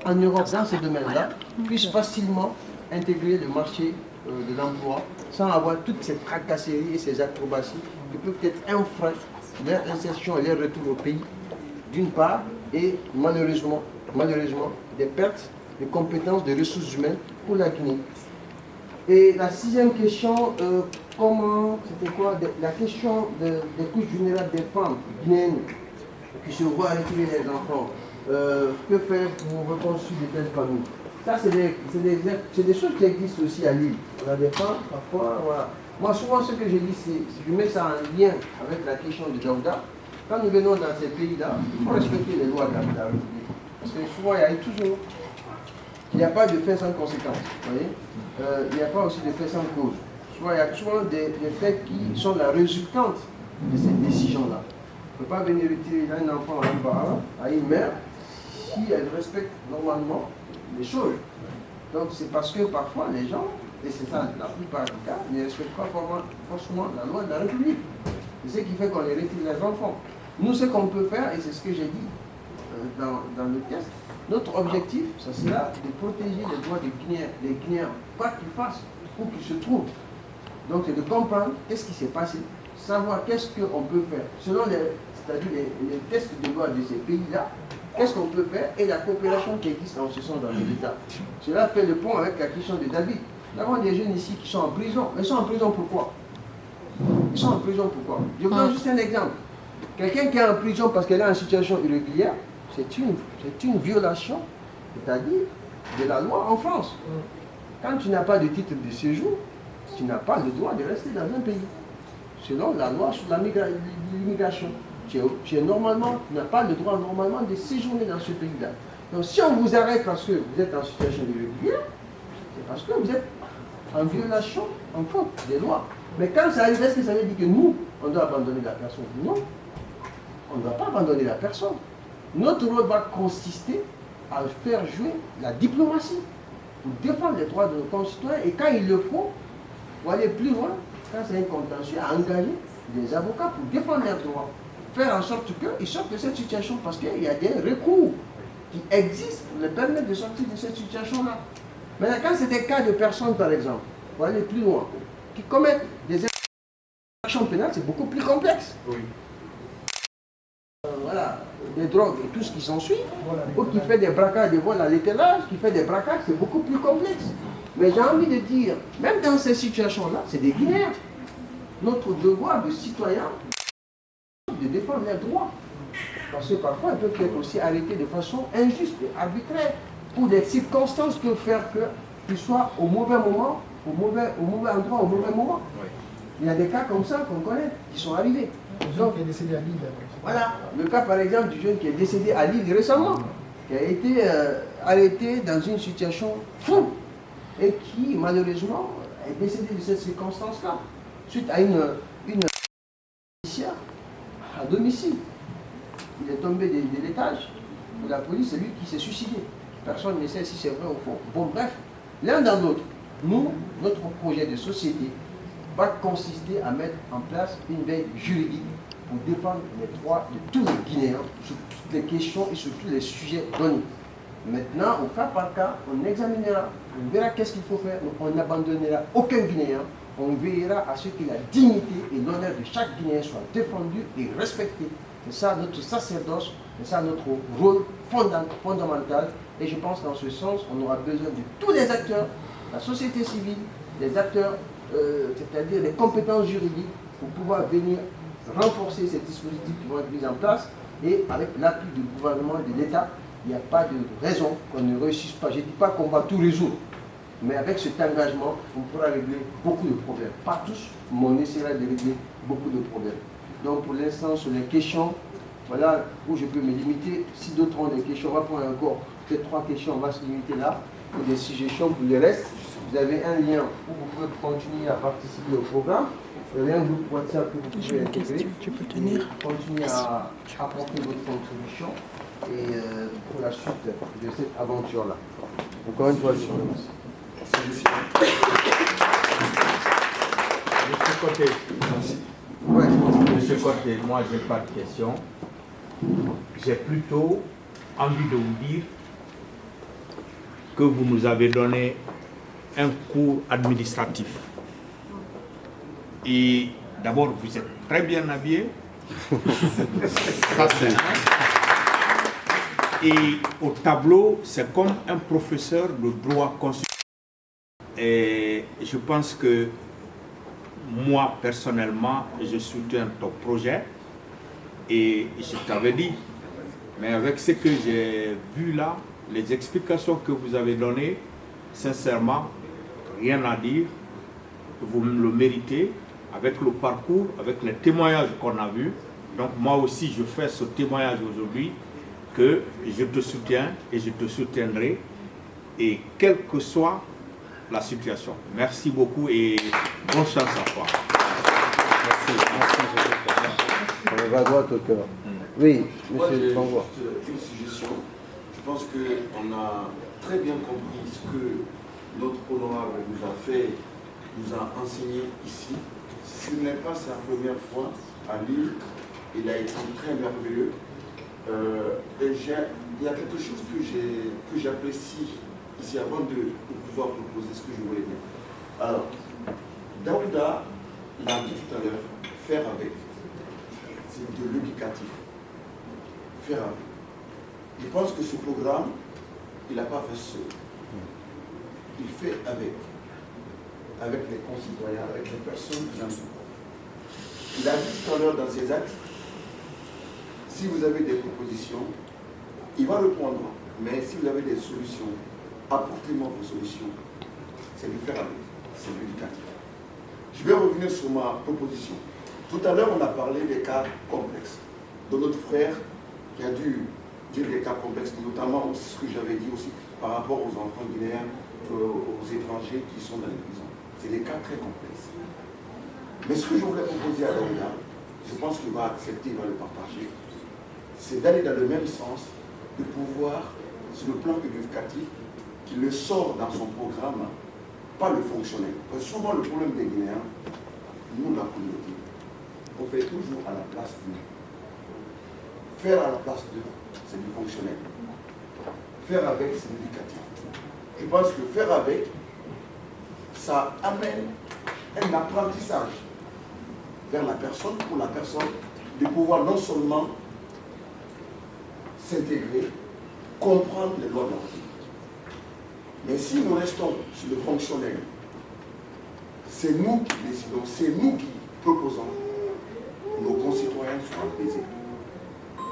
S21: en Europe, dans ces domaines-là, puissent facilement intégrer le marché de l'emploi sans avoir toutes ces tracasseries et ces acrobaties qui peuvent être un frein vers l'insertion et leur retour au pays, d'une part, et malheureusement, des pertes de compétences, de ressources humaines pour la Guinée. Et la sixième question, c'était quoi? La question des couches vulnérables des femmes guinéennes qui se voient retirer les enfants. Que faire pour reconstruire de telles familles? Ça, c'est des choses qui existent aussi à l'île. On a des femmes, parfois, voilà. Moi, souvent, ce que je dis, c'est je mets ça en lien avec la question de Daouda. Quand nous venons dans ces pays-là, il faut respecter les lois de la République. Parce que souvent, il n'y a pas de fait sans conséquence. Vous voyez, il n'y a pas aussi de fait sans cause. Souvent, il y a souvent des faits qui sont la résultante de cette décision-là. On ne peut pas venir retirer un enfant à une mère si elle respecte normalement les choses. Donc c'est parce que parfois les gens, et c'est ça la plupart du cas, ne respectent pas forcément la loi de la République. C'est ce qui fait qu'on les retire les enfants. Nous, ce qu'on peut faire, et c'est ce que j'ai dit dans le test, notre objectif, ça sera de protéger les droits des Guinéens, quoi qu'ils fassent, où qu'ils se trouvent. Donc c'est de comprendre qu'est-ce qui s'est passé, savoir qu'est-ce qu'on peut faire, selon c'est-à-dire les tests de loi de ces pays-là, qu'est-ce qu'on peut faire et la coopération qui existe en ce sens dans les États. Cela fait le pont avec la question de David. Nous avons des jeunes ici qui sont en prison, mais ils sont en prison pourquoi? Ils sont en prison pourquoi? Je vous donne juste un exemple. Quelqu'un qui est en prison parce qu'elle est en situation irrégulière, c'est une violation, c'est-à-dire de la loi en France. Quand tu n'as pas de titre de séjour, tu n'as pas le droit de rester dans un pays. Selon la loi sur l'immigration, tu n'as pas le droit normalement de séjourner dans ce pays-là. Donc si on vous arrête parce que vous êtes en situation irrégulière, c'est parce que vous êtes en violation, en faute des lois. Mais quand ça arrive, est-ce que ça veut dire que nous, on doit abandonner la personne? Non, on ne doit pas abandonner la personne. Notre rôle va consister à faire jouer la diplomatie pour défendre les droits de nos concitoyens et quand il le faut, pour aller plus loin, quand c'est un contentieux, à engager des avocats pour défendre leurs droits. Faire en sorte qu'ils sortent de cette situation parce qu'il y a des recours qui existent pour les permettre de sortir de cette situation-là. Maintenant, quand c'est des cas de personnes, par exemple, pour aller plus loin, qui commettent des actions pénales, c'est beaucoup plus complexe. Oui. Voilà, des drogues et tout ce qui s'ensuit, ou qui fait des braquages, des vols à l'étalage, qui fait des braquages, c'est beaucoup plus complexe. Mais j'ai envie de dire, même dans ces situations-là, c'est des Guinéens. Notre devoir de citoyen, de défendre leurs droits. Parce que parfois, ils peuvent être aussi arrêtés de façon injuste et arbitraire, ou des circonstances peuvent faire qu'ils soient au mauvais moment, au mauvais endroit, au mauvais moment. Oui. Il y a des cas comme ça qu'on connaît, qui sont arrivés.
S2: Le jeune qui est décédé à Lille.
S21: Voilà, le cas par exemple du jeune qui est décédé à Lille récemment, qui a été arrêté dans une situation fou et qui malheureusement est décédé de cette circonstance-là, suite à une policière à domicile. Il est tombé de l'étage de la police, c'est lui qui s'est suicidé. Personne ne sait si c'est vrai ou faux. Bon bref, l'un dans l'autre, nous, notre projet de société va consister à mettre en place une veille juridique pour défendre les droits de tous les Guinéens sur toutes les questions et sur tous les sujets donnés. Maintenant, au cas par cas, on examinera, on verra qu'est-ce qu'il faut faire, on n'abandonnera aucun Guinéen, on veillera à ce que la dignité et l'honneur de chaque Guinéen soient défendus et respectés. C'est ça notre sacerdoce, c'est ça notre rôle fondamental. Et je pense qu'en ce sens, on aura besoin de tous les acteurs, la société civile, les acteurs, c'est-à-dire les compétences juridiques, pour pouvoir venir renforcer ces dispositifs qui vont être mis en place. Et avec l'appui du gouvernement et de l'État, il n'y a pas de raison qu'on ne réussisse pas. Je ne dis pas qu'on va tout résoudre. Mais avec cet engagement, on pourra régler beaucoup de problèmes. Pas tous, mais on essaiera de régler beaucoup de problèmes. Donc pour l'instant, sur les questions, voilà où je peux me limiter. Si d'autres ont des questions, on va prendre encore peut-être 3 questions, on va se limiter là. Pour des suggestions pour le reste, vous avez un lien où vous pouvez continuer à participer au programme. Vous avez un groupe WhatsApp que vous pouvez intégrer.
S15: Tu peux tenir.
S21: Continuer à apporter votre contribution et pour la suite de cette aventure-là. Encore une fois, je vous remercie.
S3: Monsieur Côté, Monsieur Côté, moi je n'ai pas de questions. J'ai plutôt envie de vous dire que vous nous avez donné un cours administratif. Et d'abord, vous êtes très bien habillé. Ça, c'est un. Et au tableau, c'est comme un professeur de droit constitutionnel. Et je pense que moi, personnellement, je soutiens ton projet. Et je t'avais dit, mais avec ce que j'ai vu là, les explications que vous avez données, sincèrement, rien à dire. Vous le méritez, avec le parcours, avec les témoignages qu'on a vus. Donc moi aussi, je fais ce témoignage aujourd'hui, que je te soutiens et je te soutiendrai, et quelle que soit la situation. Merci beaucoup et bonne chance à toi.
S21: Merci. On va droit au cœur. Oui, monsieur Bangoua.
S6: Une suggestion. Je pense qu'on a très bien compris ce que notre honorable nous a fait, nous a enseigné ici. Ce n'est pas sa première fois à Lille. Il a été très merveilleux. Il y a quelque chose que j'apprécie ici avant de pouvoir proposer ce que je voulais dire. Alors, Daouda l'a dit tout à l'heure, faire avec. C'est de l'éducatif. Faire avec. Je pense que ce programme, il n'a pas fait seul. Il fait avec. Avec les concitoyens, avec les personnes qui l'entourent. Il a dit tout à l'heure dans ses actes, si vous avez des propositions, il va répondre. Mais si vous avez des solutions, apportez-moi vos solutions. C'est de faire avec. C'est l'éducatif. Je vais revenir sur ma proposition. Tout à l'heure, on a parlé des cas complexes. De notre frère qui a dû dire des cas complexes, notamment ce que j'avais dit aussi par rapport aux enfants guinéens, aux étrangers qui sont dans les prisons. C'est des cas très complexes. Mais ce que je voulais proposer à Daouda, je pense qu'il va accepter, il va le partager, c'est d'aller dans le même sens, de pouvoir, sur le plan éducatif, qu'il le sort dans son programme, pas le fonctionnel. Parce que souvent le problème des Guinéens, nous, la communauté, on fait toujours à la place d'eux. Faire à la place d'eux, c'est du fonctionnel. Faire avec, c'est l'éducatif. Je pense que faire avec, ça amène un apprentissage vers la personne, pour la personne, de pouvoir non seulement s'intégrer, comprendre les lois de leur pays. Mais si nous restons sur le fonctionnel, c'est nous qui décidons, c'est nous qui proposons, nos concitoyens seront apaisés.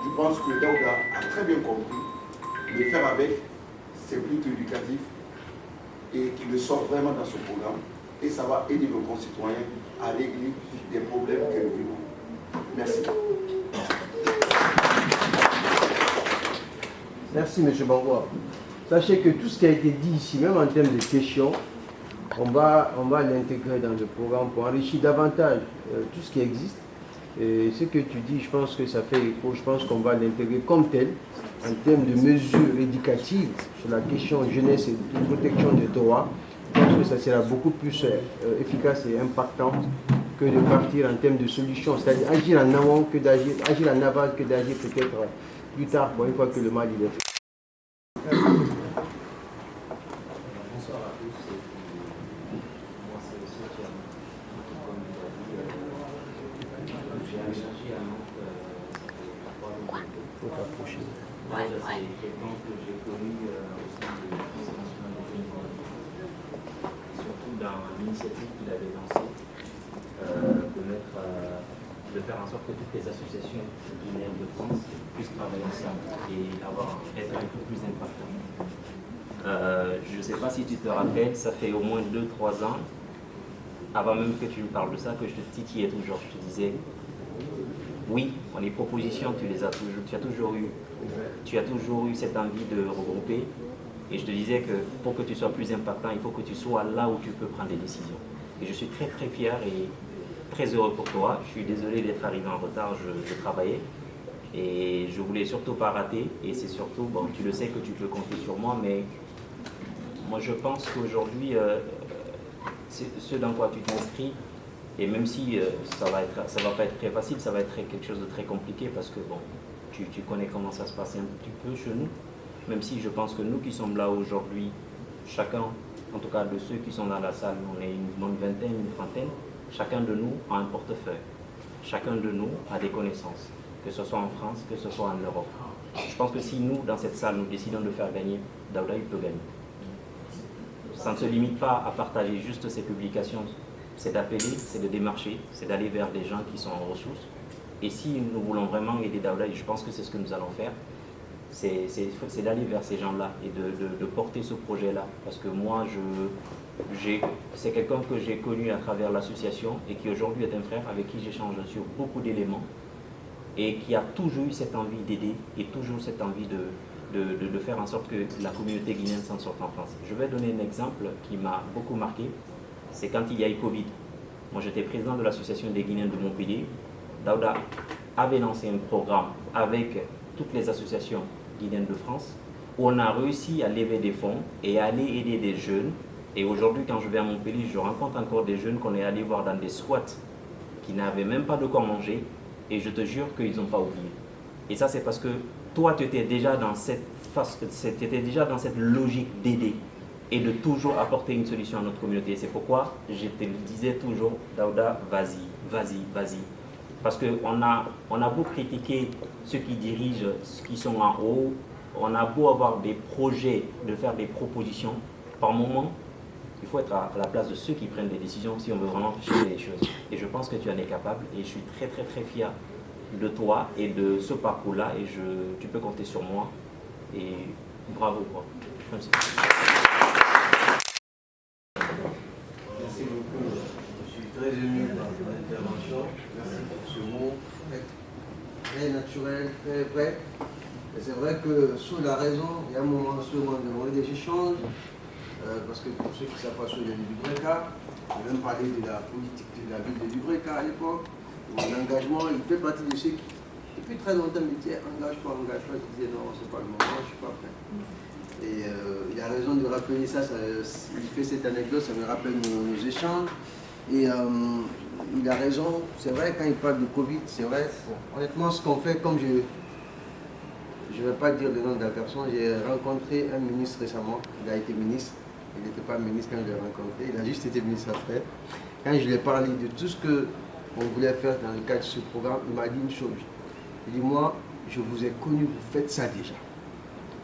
S6: Je pense que Daouda a très bien compris, le faire avec, c'est plutôt éducatif, et qu'il le sort vraiment dans son programme, et ça va aider nos concitoyens à régler des problèmes que nous vivons. Merci.
S21: Merci, M. Bangoua. Sachez que tout ce qui a été dit ici, même en termes de questions, on va l'intégrer dans le programme pour enrichir davantage tout ce qui existe. Et ce que tu dis, je pense que ça fait écho, je pense qu'on va l'intégrer comme tel, en termes de mesures éducatives sur la question jeunesse et de protection des droits. Je pense que ça sera beaucoup plus efficace et impactant que de partir en termes de solutions, c'est-à-dire agir en amont que d'agir, agir en aval que d'agir peut-être plus tard, pour une fois que le mal il est fait.
S5: Bonsoir à tous. Moi, c'est Sotiam. Comme vous l'avez dit, j'ai aménagé à Nantes trois ans. Moi, c'est quelqu'un que j'ai connu au sein de l'Agence nationale de bénévolat. Surtout dans l'initiative qu'il avait lancée de faire en sorte que toutes les associations guinéennes de France puissent travailler ensemble et être un peu plus impactantes. Je ne sais pas si tu te rappelles, ça fait au moins 2-3 ans, avant même que tu me parles de ça, que je te titillais toujours. Je te disais, oui, les propositions, tu as toujours eu cette envie de regrouper. Et je te disais que pour que tu sois plus impactant, il faut que tu sois là où tu peux prendre des décisions. Et je suis très très fier et très heureux pour toi. Je suis désolé d'être arrivé en retard, je travaillais. Et je voulais surtout pas rater. Et c'est surtout, bon, tu le sais que tu peux compter sur moi, mais moi je pense qu'aujourd'hui, ce dans quoi tu t'inscris, et même si ça va pas être très facile, ça va être quelque chose de très compliqué parce que bon, tu connais comment ça se passe un petit peu chez nous. Même si je pense que nous qui sommes là aujourd'hui, chacun, en tout cas de ceux qui sont dans la salle, on est une bonne vingtaine, une trentaine, chacun de nous a un portefeuille. Chacun de nous a des connaissances, que ce soit en France, que ce soit en Europe. Je pense que si nous, dans cette salle, nous décidons de faire gagner, Daouda, il peut gagner. Ça ne se limite pas à partager juste ces publications, c'est d'appeler, c'est de démarcher, c'est d'aller vers des gens qui sont en ressources. Et si nous voulons vraiment aider Daouda, et je pense que c'est ce que nous allons faire, c'est d'aller vers ces gens-là et de porter ce projet-là. Parce que moi, c'est quelqu'un que j'ai connu à travers l'association et qui aujourd'hui est un frère avec qui j'échange sur beaucoup d'éléments et qui a toujours eu cette envie d'aider et toujours cette envie de faire en sorte que la communauté guinéenne s'en sorte en France. Je vais donner un exemple qui m'a beaucoup marqué, c'est quand il y a eu Covid. Moi, j'étais président de l'association des Guinéens de Montpellier. Daouda avait lancé un programme avec toutes les associations guinéennes de France, où on a réussi à lever des fonds et à aller aider des jeunes. Et aujourd'hui, quand je vais à Montpellier, je rencontre encore des jeunes qu'on est allé voir dans des squats qui n'avaient même pas de quoi manger. Et je te jure qu'ils n'ont pas oublié. Et ça, c'est parce que toi, tu étais déjà dans cette logique d'aider et de toujours apporter une solution à notre communauté. C'est pourquoi je te le disais toujours, Daouda, vas-y, vas-y, vas-y. Parce qu'on a beau critiquer ceux qui dirigent, ceux qui sont en haut, on a beau avoir des projets, de faire des propositions, par moment, il faut être à la place de ceux qui prennent des décisions si on veut vraiment changer les choses. Et je pense que tu en es capable et je suis très très très fier de toi et de ce parcours-là et tu peux compter sur moi. Et bravo quoi. Merci.
S21: Merci beaucoup. Je suis très ému par ton intervention. Merci pour ce mot très naturel, très vrai. Et c'est vrai que sous la raison, il y a un moment où on demande des échanges. Parce que pour ceux qui ne savent pas sur le Dubreka, on a même parlé de la politique de la ville de Dubreka à l'époque, où l'engagement, il fait partie de ceux qui, depuis très longtemps, me disaient engage-toi. Je disais non, c'est pas le moment, je ne suis pas prêt. Et il a raison de rappeler ça, il fait cette anecdote, ça me rappelle nos échanges. Et il a raison, c'est vrai, quand il parle de Covid, c'est vrai, honnêtement, ce qu'on fait, comme je ne vais pas dire le nom de la personne, j'ai rencontré un ministre récemment, il a été ministre. Il n'était pas ministre quand je l'ai rencontré, il a juste été ministre après. Quand je lui ai parlé de tout ce qu'on voulait faire dans le cadre de ce programme, il m'a dit une chose. Il dit, moi, je vous ai connu, vous faites ça déjà.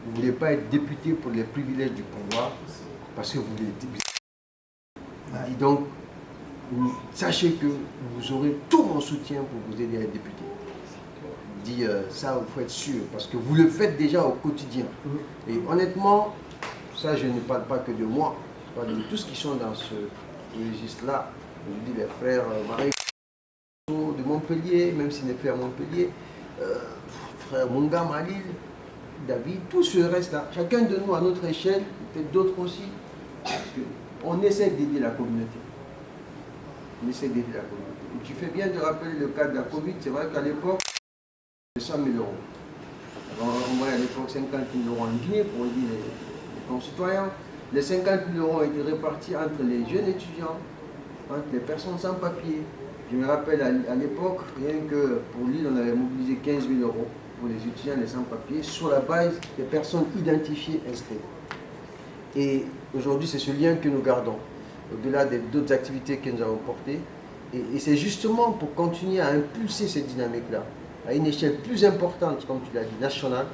S21: Vous ne voulez pas être député pour les privilèges du pouvoir, parce que vous voulez être député. Il dit donc, sachez que vous aurez tout mon soutien pour vous aider à être député. Il dit, ça, il faut être sûr, parce que vous le faites déjà au quotidien. Et honnêtement, ça, je ne parle pas que de moi, je parle de tous qui sont dans ce registre-là. Je dis les frères Marie de Montpellier, même s'il n'est plus à Montpellier, frère Munga Malil, David, tout ce reste-là. Chacun de nous à notre échelle, peut-être d'autres aussi, on essaie d'aider la communauté. On essaie d'aider la communauté. Et tu fais bien de rappeler le cas de la Covid, c'est vrai qu'à l'époque, c'était 100 000 €. On voyait à l'époque 50 000 € en Guinée pour aider les concitoyens. Les 50 000 € ont été répartis entre les jeunes étudiants, entre les personnes sans papier. Je me rappelle à l'époque, rien que pour l'île, on avait mobilisé 15 000 € pour les étudiants, les sans-papiers, sur la base des personnes identifiées inscrites. Et aujourd'hui, c'est ce lien que nous gardons, au-delà d'autres activités que nous avons portées. Et c'est justement pour continuer à impulser cette dynamique-là, à une échelle plus importante, comme tu l'as dit, nationale,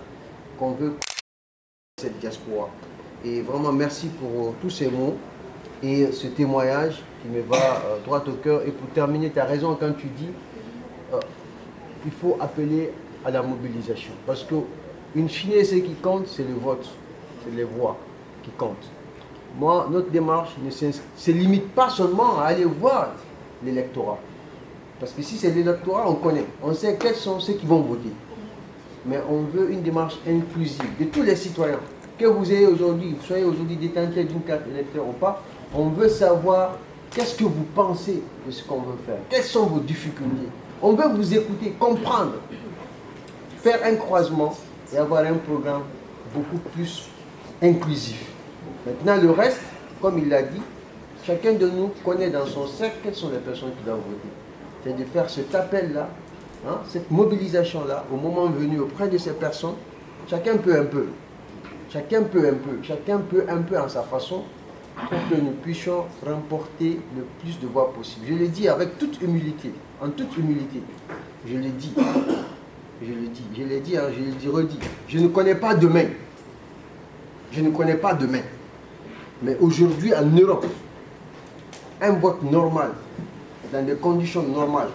S21: qu'on veut cette diaspora. Et vraiment, merci pour tous ces mots et ce témoignage qui me va droit au cœur. Et pour terminer, tu as raison quand tu dis il faut appeler à la mobilisation. Parce que, in fine, ce qui compte, c'est le vote, c'est les voix qui comptent. moi, notre démarche ne se limite pas seulement à aller voir l'électorat. Parce que si c'est l'électorat, on connaît, on sait quels sont ceux qui vont voter. Mais on veut une démarche inclusive de tous les citoyens. Que vous soyez aujourd'hui détenteur d'une carte électeur ou pas, on veut savoir qu'est-ce que vous pensez de ce qu'on veut faire. Quelles sont vos difficultés. On veut vous écouter, comprendre, faire un croisement et avoir un programme beaucoup plus inclusif. Maintenant, le reste, comme il l'a dit, chacun de nous connaît dans son cercle quelles sont les personnes qui doivent voter. C'est de faire cet appel-là, hein, cette mobilisation-là, au moment venu auprès de ces personnes. Chacun peut un peu. Chacun peut un peu. Chacun peut un peu en sa façon pour que nous puissions remporter le plus de voix possible. Je le dis avec toute humilité, en toute humilité. Je le dis. Je le dis, je l'ai dit, hein, je le dis, redis. Je ne connais pas demain. Je ne connais pas demain. Mais aujourd'hui, en Europe, un vote normal, dans des conditions normales,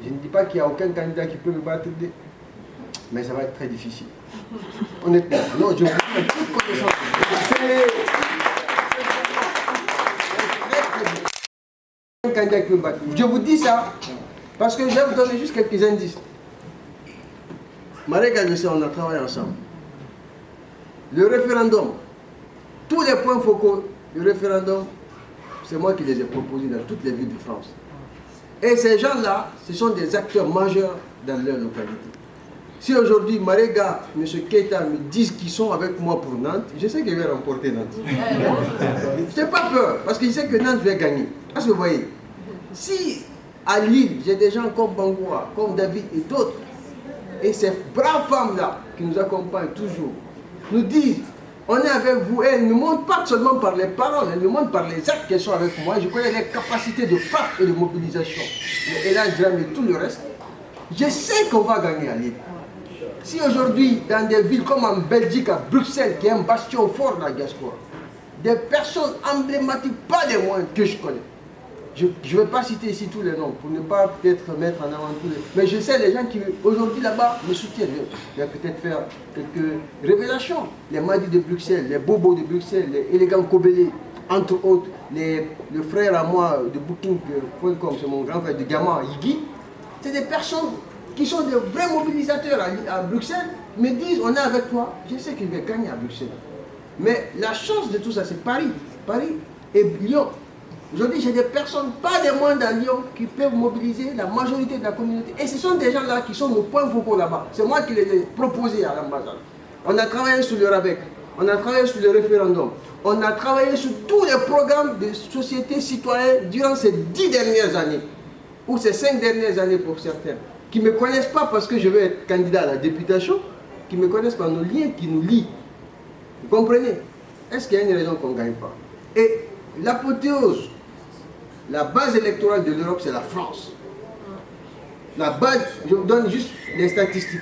S21: je ne dis pas qu'il n'y a aucun candidat qui peut me battre, mais ça va être très difficile. Honnêtement, non, je vous dis en toute connaissance. Un candidat qui peut me battre. Je vous dis ça parce que je vais vous donner juste quelques indices. Marega, je sais, on a travaillé ensemble. Le référendum, tous les points focaux du référendum, c'est moi qui les ai proposés dans toutes les villes de France. Et ces gens-là, ce sont des acteurs majeurs dans leur localité. Si aujourd'hui Marega, M. Keita me disent qu'ils sont avec moi pour Nantes, je sais que je vais remporter Nantes. Je n'ai pas peur, parce que je sais que Nantes va gagner. Est-ce que vous voyez? Si à Lille, j'ai des gens comme Bangoura, comme David et d'autres, et ces braves femmes-là qui nous accompagnent toujours, nous disent, on est avec vous, et elles ne montrent pas seulement par les paroles, elles nous montrent par les actes qu'elles sont avec moi. Je connais les capacités de frappe et de mobilisation. Et là, je et tout le reste. Je sais qu'on va gagner à Lille. Si aujourd'hui, dans des villes comme en Belgique, à Bruxelles, qui est un bastion fort de la diaspora, des personnes emblématiques, pas les moindres que je connais. Je ne vais pas citer ici tous les noms pour ne pas peut-être mettre en avant tous les... Mais je sais les gens qui aujourd'hui là-bas me soutiennent. Je vais peut-être faire quelques révélations. Les Madi de Bruxelles, les Bobos de Bruxelles, les élégants Kobélé, entre autres, le frère à moi de Booking.com, c'est mon grand frère de Gama, Yigi. C'est des personnes qui sont des vrais mobilisateurs à Bruxelles, me disent on est avec toi. Je sais qu'il va gagner à Bruxelles. Mais la chance de tout ça, c'est Paris. Paris et Lyon. Aujourd'hui, j'ai des personnes, pas des moindres à Lyon, qui peuvent mobiliser la majorité de la communauté. Et ce sont des gens-là qui sont nos points focaux là-bas. C'est moi qui les ai proposés à l'ambassade. On a travaillé sur le RABEC, on a travaillé sur le référendum, on a travaillé sur tous les programmes de société citoyenne durant ces 10 dernières années, ou ces 5 dernières années pour certains, qui ne me connaissent pas parce que je veux être candidat à la députation, qui me connaissent par nos liens qui nous lient. Vous comprenez? Est-ce qu'il y a une raison qu'on ne gagne pas? Et l'apothéose, la base électorale de l'Europe, c'est la France. La base, je vous donne juste les statistiques.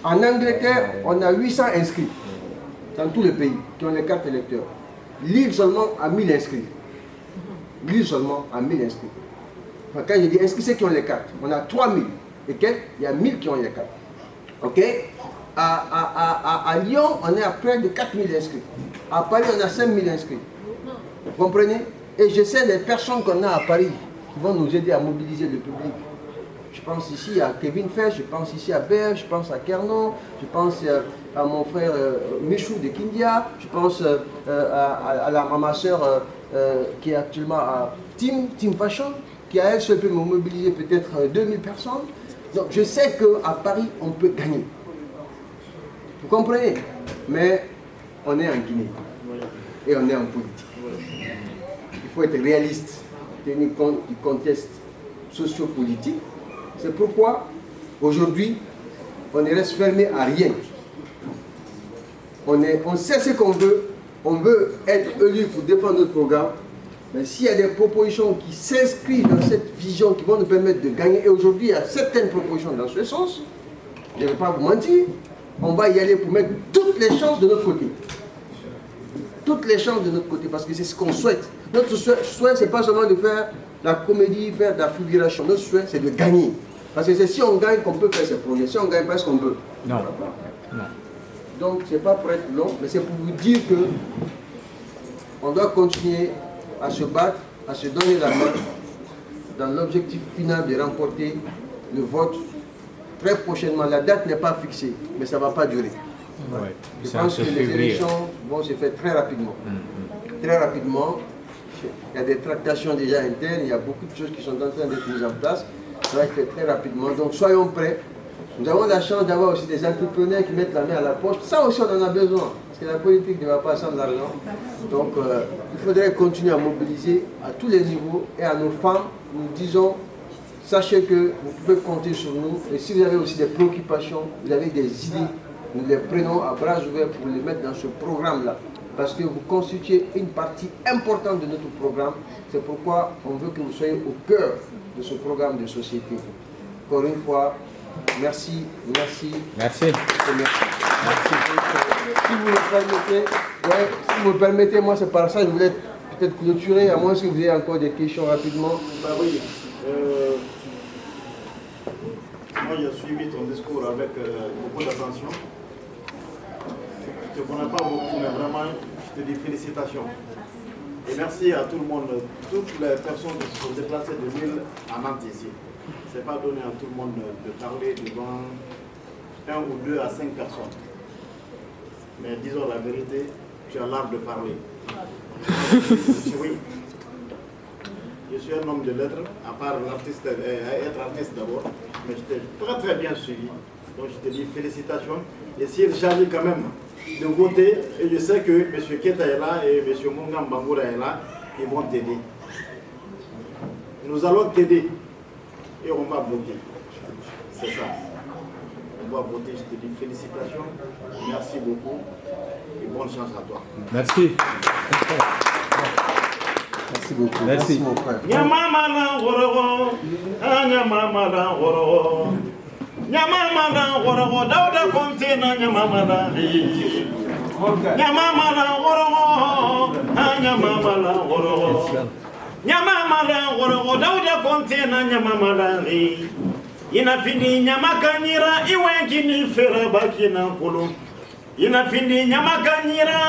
S21: En Angleterre, on a 800 inscrits dans tous les pays qui ont les cartes électeurs. Lille seulement a 1000 inscrits. Lille seulement a 1000 inscrits. Enfin, quand je dis inscrits, c'est qui ont les cartes. On a 3000. Et il y a 1000 qui ont les cartes. Ok? À Lyon, on est à près de 4000 inscrits. À Paris, on a 5000 inscrits. Vous comprenez? Et je sais les personnes qu'on a à Paris qui vont nous aider à mobiliser le public. Je pense ici à Kevin Fesch, je pense ici à Berge, je pense à Kernon, je pense à mon frère Michou de Kindia, je pense à ma soeur qui est actuellement à Team Fashion, qui à elle seule peut me mobiliser peut-être 2000 personnes. Donc je sais qu'à Paris, on peut gagner. Vous comprenez? Mais on est en Guinée et on est en politique. Il faut être réaliste, tenir compte du contexte socio-politique. C'est pourquoi, aujourd'hui, on ne reste fermé à rien. On sait ce qu'on veut, on veut être élu pour défendre notre programme, mais s'il y a des propositions qui s'inscrivent dans cette vision, qui vont nous permettre de gagner, et aujourd'hui, il y a certaines propositions dans ce sens, je ne vais pas vous mentir, on va y aller pour mettre toutes les chances de notre côté. Toutes les chances de notre côté, parce que c'est ce qu'on souhaite. Notre souhait, ce n'est pas seulement de faire la comédie, faire de la figuration. Notre souhait, c'est de gagner. Parce que c'est si on gagne qu'on peut faire ces projets. Si on ne gagne pas, est-ce qu'on peut? Non. Donc, ce n'est pas pour être long, mais c'est pour vous dire que on doit continuer à se battre, à se donner la main dans l'objectif final de remporter le vote très prochainement. La date n'est pas fixée, mais ça ne va pas durer.
S4: Ouais.
S21: Je pense que les élections vont se faire très rapidement. Très rapidement. Il y a des tractations déjà internes, il y a beaucoup de choses qui sont en train d'être mises en place. Ça va être fait très rapidement. Donc soyons prêts. Nous avons la chance d'avoir aussi des entrepreneurs qui mettent la main à la poche. Ça aussi, on en a besoin. Parce que la politique ne va pas sans l'argent. Donc il faudrait continuer à mobiliser à tous les niveaux. Et à nos femmes, nous disons, sachez que vous pouvez compter sur nous. Et si vous avez aussi des préoccupations, vous avez des idées, nous les prenons à bras ouverts pour les mettre dans ce programme-là. Parce que vous constituez une partie importante de notre programme. C'est pourquoi on veut que vous soyez au cœur de ce programme de société. Encore une fois, merci, merci.
S4: Merci.
S21: Si vous me permettez, moi c'est par ça que je voulais peut-être clôturer, à moins que vous ayez encore des questions rapidement.
S9: Bah oui. Moi j'ai suivi ton discours avec beaucoup d'attention. Je ne te connais pas beaucoup, mais vraiment, je te dis félicitations. Et merci à tout le monde, toutes les personnes qui se sont déplacées de Lille à Nantes ici. Ce n'est pas donné à tout le monde de parler devant 1 ou 2 à 5 personnes. Mais disons la vérité, tu as l'art de parler. Oui. Je suis un homme de lettres, à part être artiste d'abord, mais je t'ai très très bien suivi. Donc je te dis félicitations. Et s'il s'agit quand même de voter, et je sais que M. Keta est là et M. Mungam Bangoura est là, ils vont t'aider. Nous allons t'aider et on va voter. C'est ça. On va voter, je te dis félicitations, merci beaucoup et bonne chance à toi.
S4: Merci.
S21: Merci beaucoup.
S4: Merci
S21: mon frère.
S9: Nyamamala ngorogo Dauda Konte na nyamamala nyamamala ngorogo nyamamala ngorogo nyamamala ngorogo Dauda Konte na nyamamala inafindi nyamakanyira iwengini fera bakina kulu inafindi nyamakanyira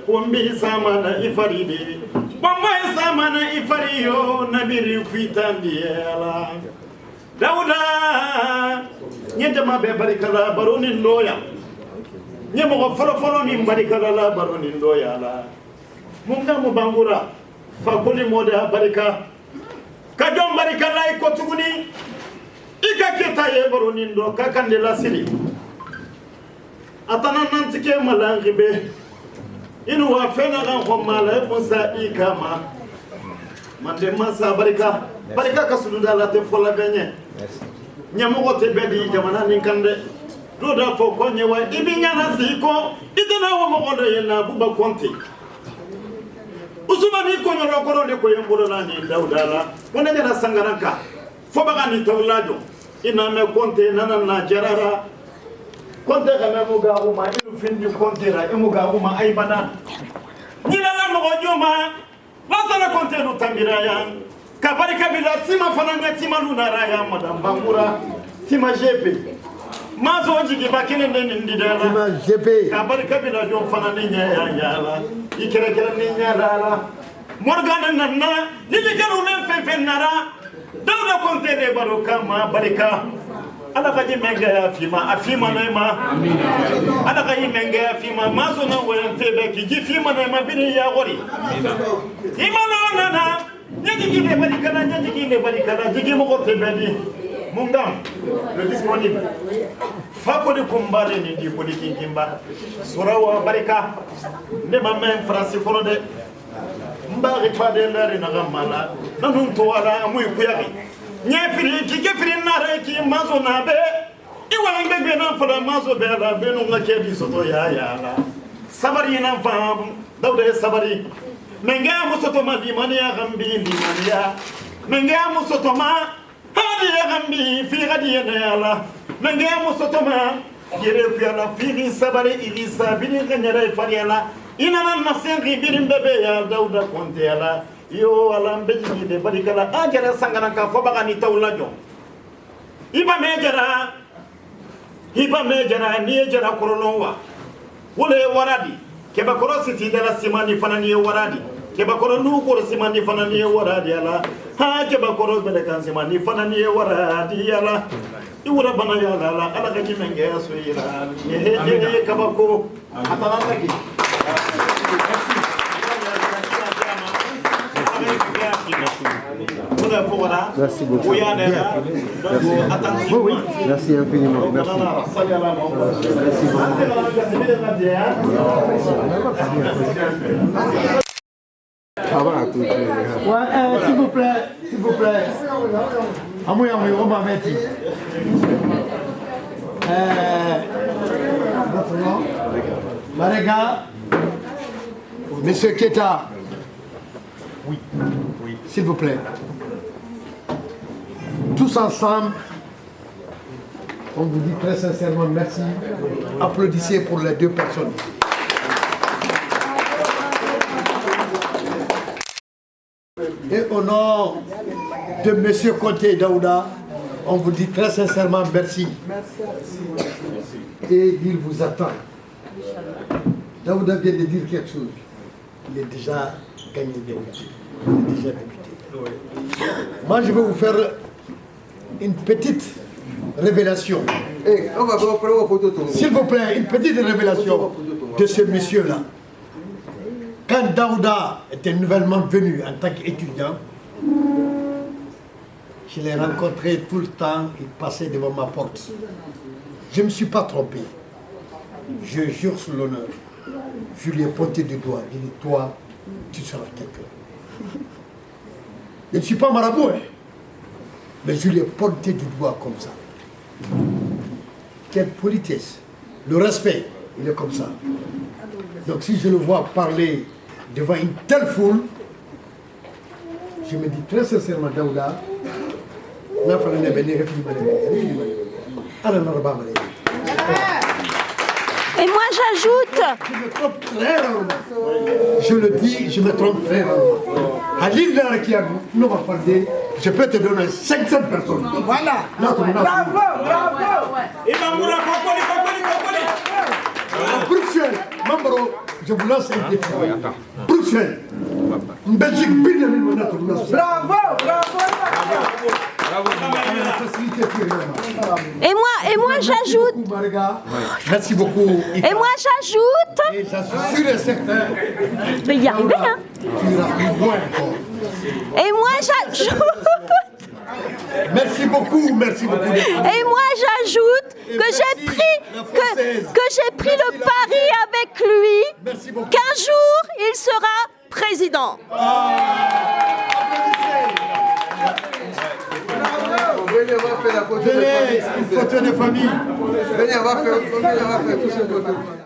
S9: kumbi samana ifaridi bomba samana ifariyo nabiri kwitandiela Dauda nyejama be barikala baronin loya nyemo folo ni barikala la baronin loya la munga mu bangura fakuli moda barika kajom barikala iko tuguni ikaketa ye baronin do kakande la sili atana nantike malangibe inu wa fena kan ko mala musa ikama mande masa barika kasuluda la te fola benye nyamogo te bedi jamana ninkande do da fo ko nyewa ibinya na siko itana wo mo do yena buba konti usumani ko nyoro ko de ko yembolo na ni Daudala wona jana sangaranka fo baga ni tawlado ina me konti nana na jarara konti ga me muga uma ilu findi konti ra imuga uma aibana nyina la mo joma wasala konti no tambira ya kabari kabila tima fananga tima lunara ya madam Bangura tima jepe mazo jigi bakene ndidala
S1: tima jepe
S9: kabari kabila jo fanane nya ya ikere kere nya la morgana nanna nili garu men fe nara Dauda Konte de baroka ma barika ala kaji menga ya afima na ma ala kaji menga ya afima mazo na woyan febe ki ji fima na ma biri ya gori imana nana Nyajiki le barikala, jigi moko tebedi. Mungam, le disponible. Fako de kumbale ni di poliki kimba. Surawa barika. Ne ma même français folode. Mbari pa de la na gamala. Nanun to wala amu kuyaki. Nyefiri ki kefiri nare ki mazo na be. Iwa ngbe na fala mazo be la be no ngake di soto ya la. Sabari na fam. Dauda sabari. Menga musotoma di mania gambi di mania menga musotoma hadi gambi fi gadi yala menga musotoma yere piala fi sabari ilisa bini ganyara fariala inana nasengi birim bebe ya Dauda Konte yala yo ala mbeji de barikala ajara sangana ka fobaga ni tawlajo iba mejara ni jara korolonwa wole waradi Kebakoro sisi dala simani fanani waradi. Kebakoro nukoro simani fanani waradi ala. Ha kebakoro belekan simani fanani waradi ala. Iwura bana yala ala ala kaji menge aswira. Ehe kabako atala lagi.
S1: Merci beaucoup. Merci infiniment. Merci. S'il vous plaît, s'il vous plaît. On m'a mettre. Votre nom? Marega. Monsieur Keta. Oui, oui. S'il vous plaît. Tous ensemble, on vous dit très sincèrement merci. Applaudissez pour les deux personnes. Et au nom de Monsieur Conté Daouda, on vous dit très sincèrement merci. Et il vous attend. Daouda vient de dire quelque chose. Il est déjà gagné député. Il est déjà député. Moi, je vais vous faire une petite révélation. S'il vous plaît, une petite révélation de ce monsieur-là. Quand Daouda était nouvellement venu en tant qu'étudiant, je l'ai rencontré tout le temps, il passait devant ma porte. Je ne me suis pas trompé. Je jure sur l'honneur. Je lui ai pointé du doigt. Il dit, toi, tu seras quelqu'un. Je ne suis pas marabout, hein, mais je lui ai pointé du doigt comme ça. Quelle politesse. Le respect, il est comme ça. Donc si je le vois parler devant une telle foule, je me dis très sincèrement, Daouda,
S20: et moi j'ajoute...
S1: Je me trompe très rarement. Je le dis, je me trompe très rarement. À l'île de Rakiagou, nous va parler, je peux te donner 500 personnes. Voilà. Bravo, bravo.
S9: Et Mamoura,
S1: Bruxelles, Mambro, je vous lance un défi. Bruxelles, en Belgique, bravo,
S20: Et moi j'ajoute...
S1: Merci beaucoup.
S20: Et moi j'ajoute...
S1: Et j'en suis sûr et certain.
S20: Mais il y arriver, hein. Et moi j'ajoute...
S1: Merci beaucoup, merci beaucoup.
S20: Et moi j'ajoute que j'ai pris le pari avec lui qu'un jour il sera président.
S21: Venez, on va faire la photo de famille.
S1: Venez, une photo de famille.
S21: Venez, on va faire une photo de famille.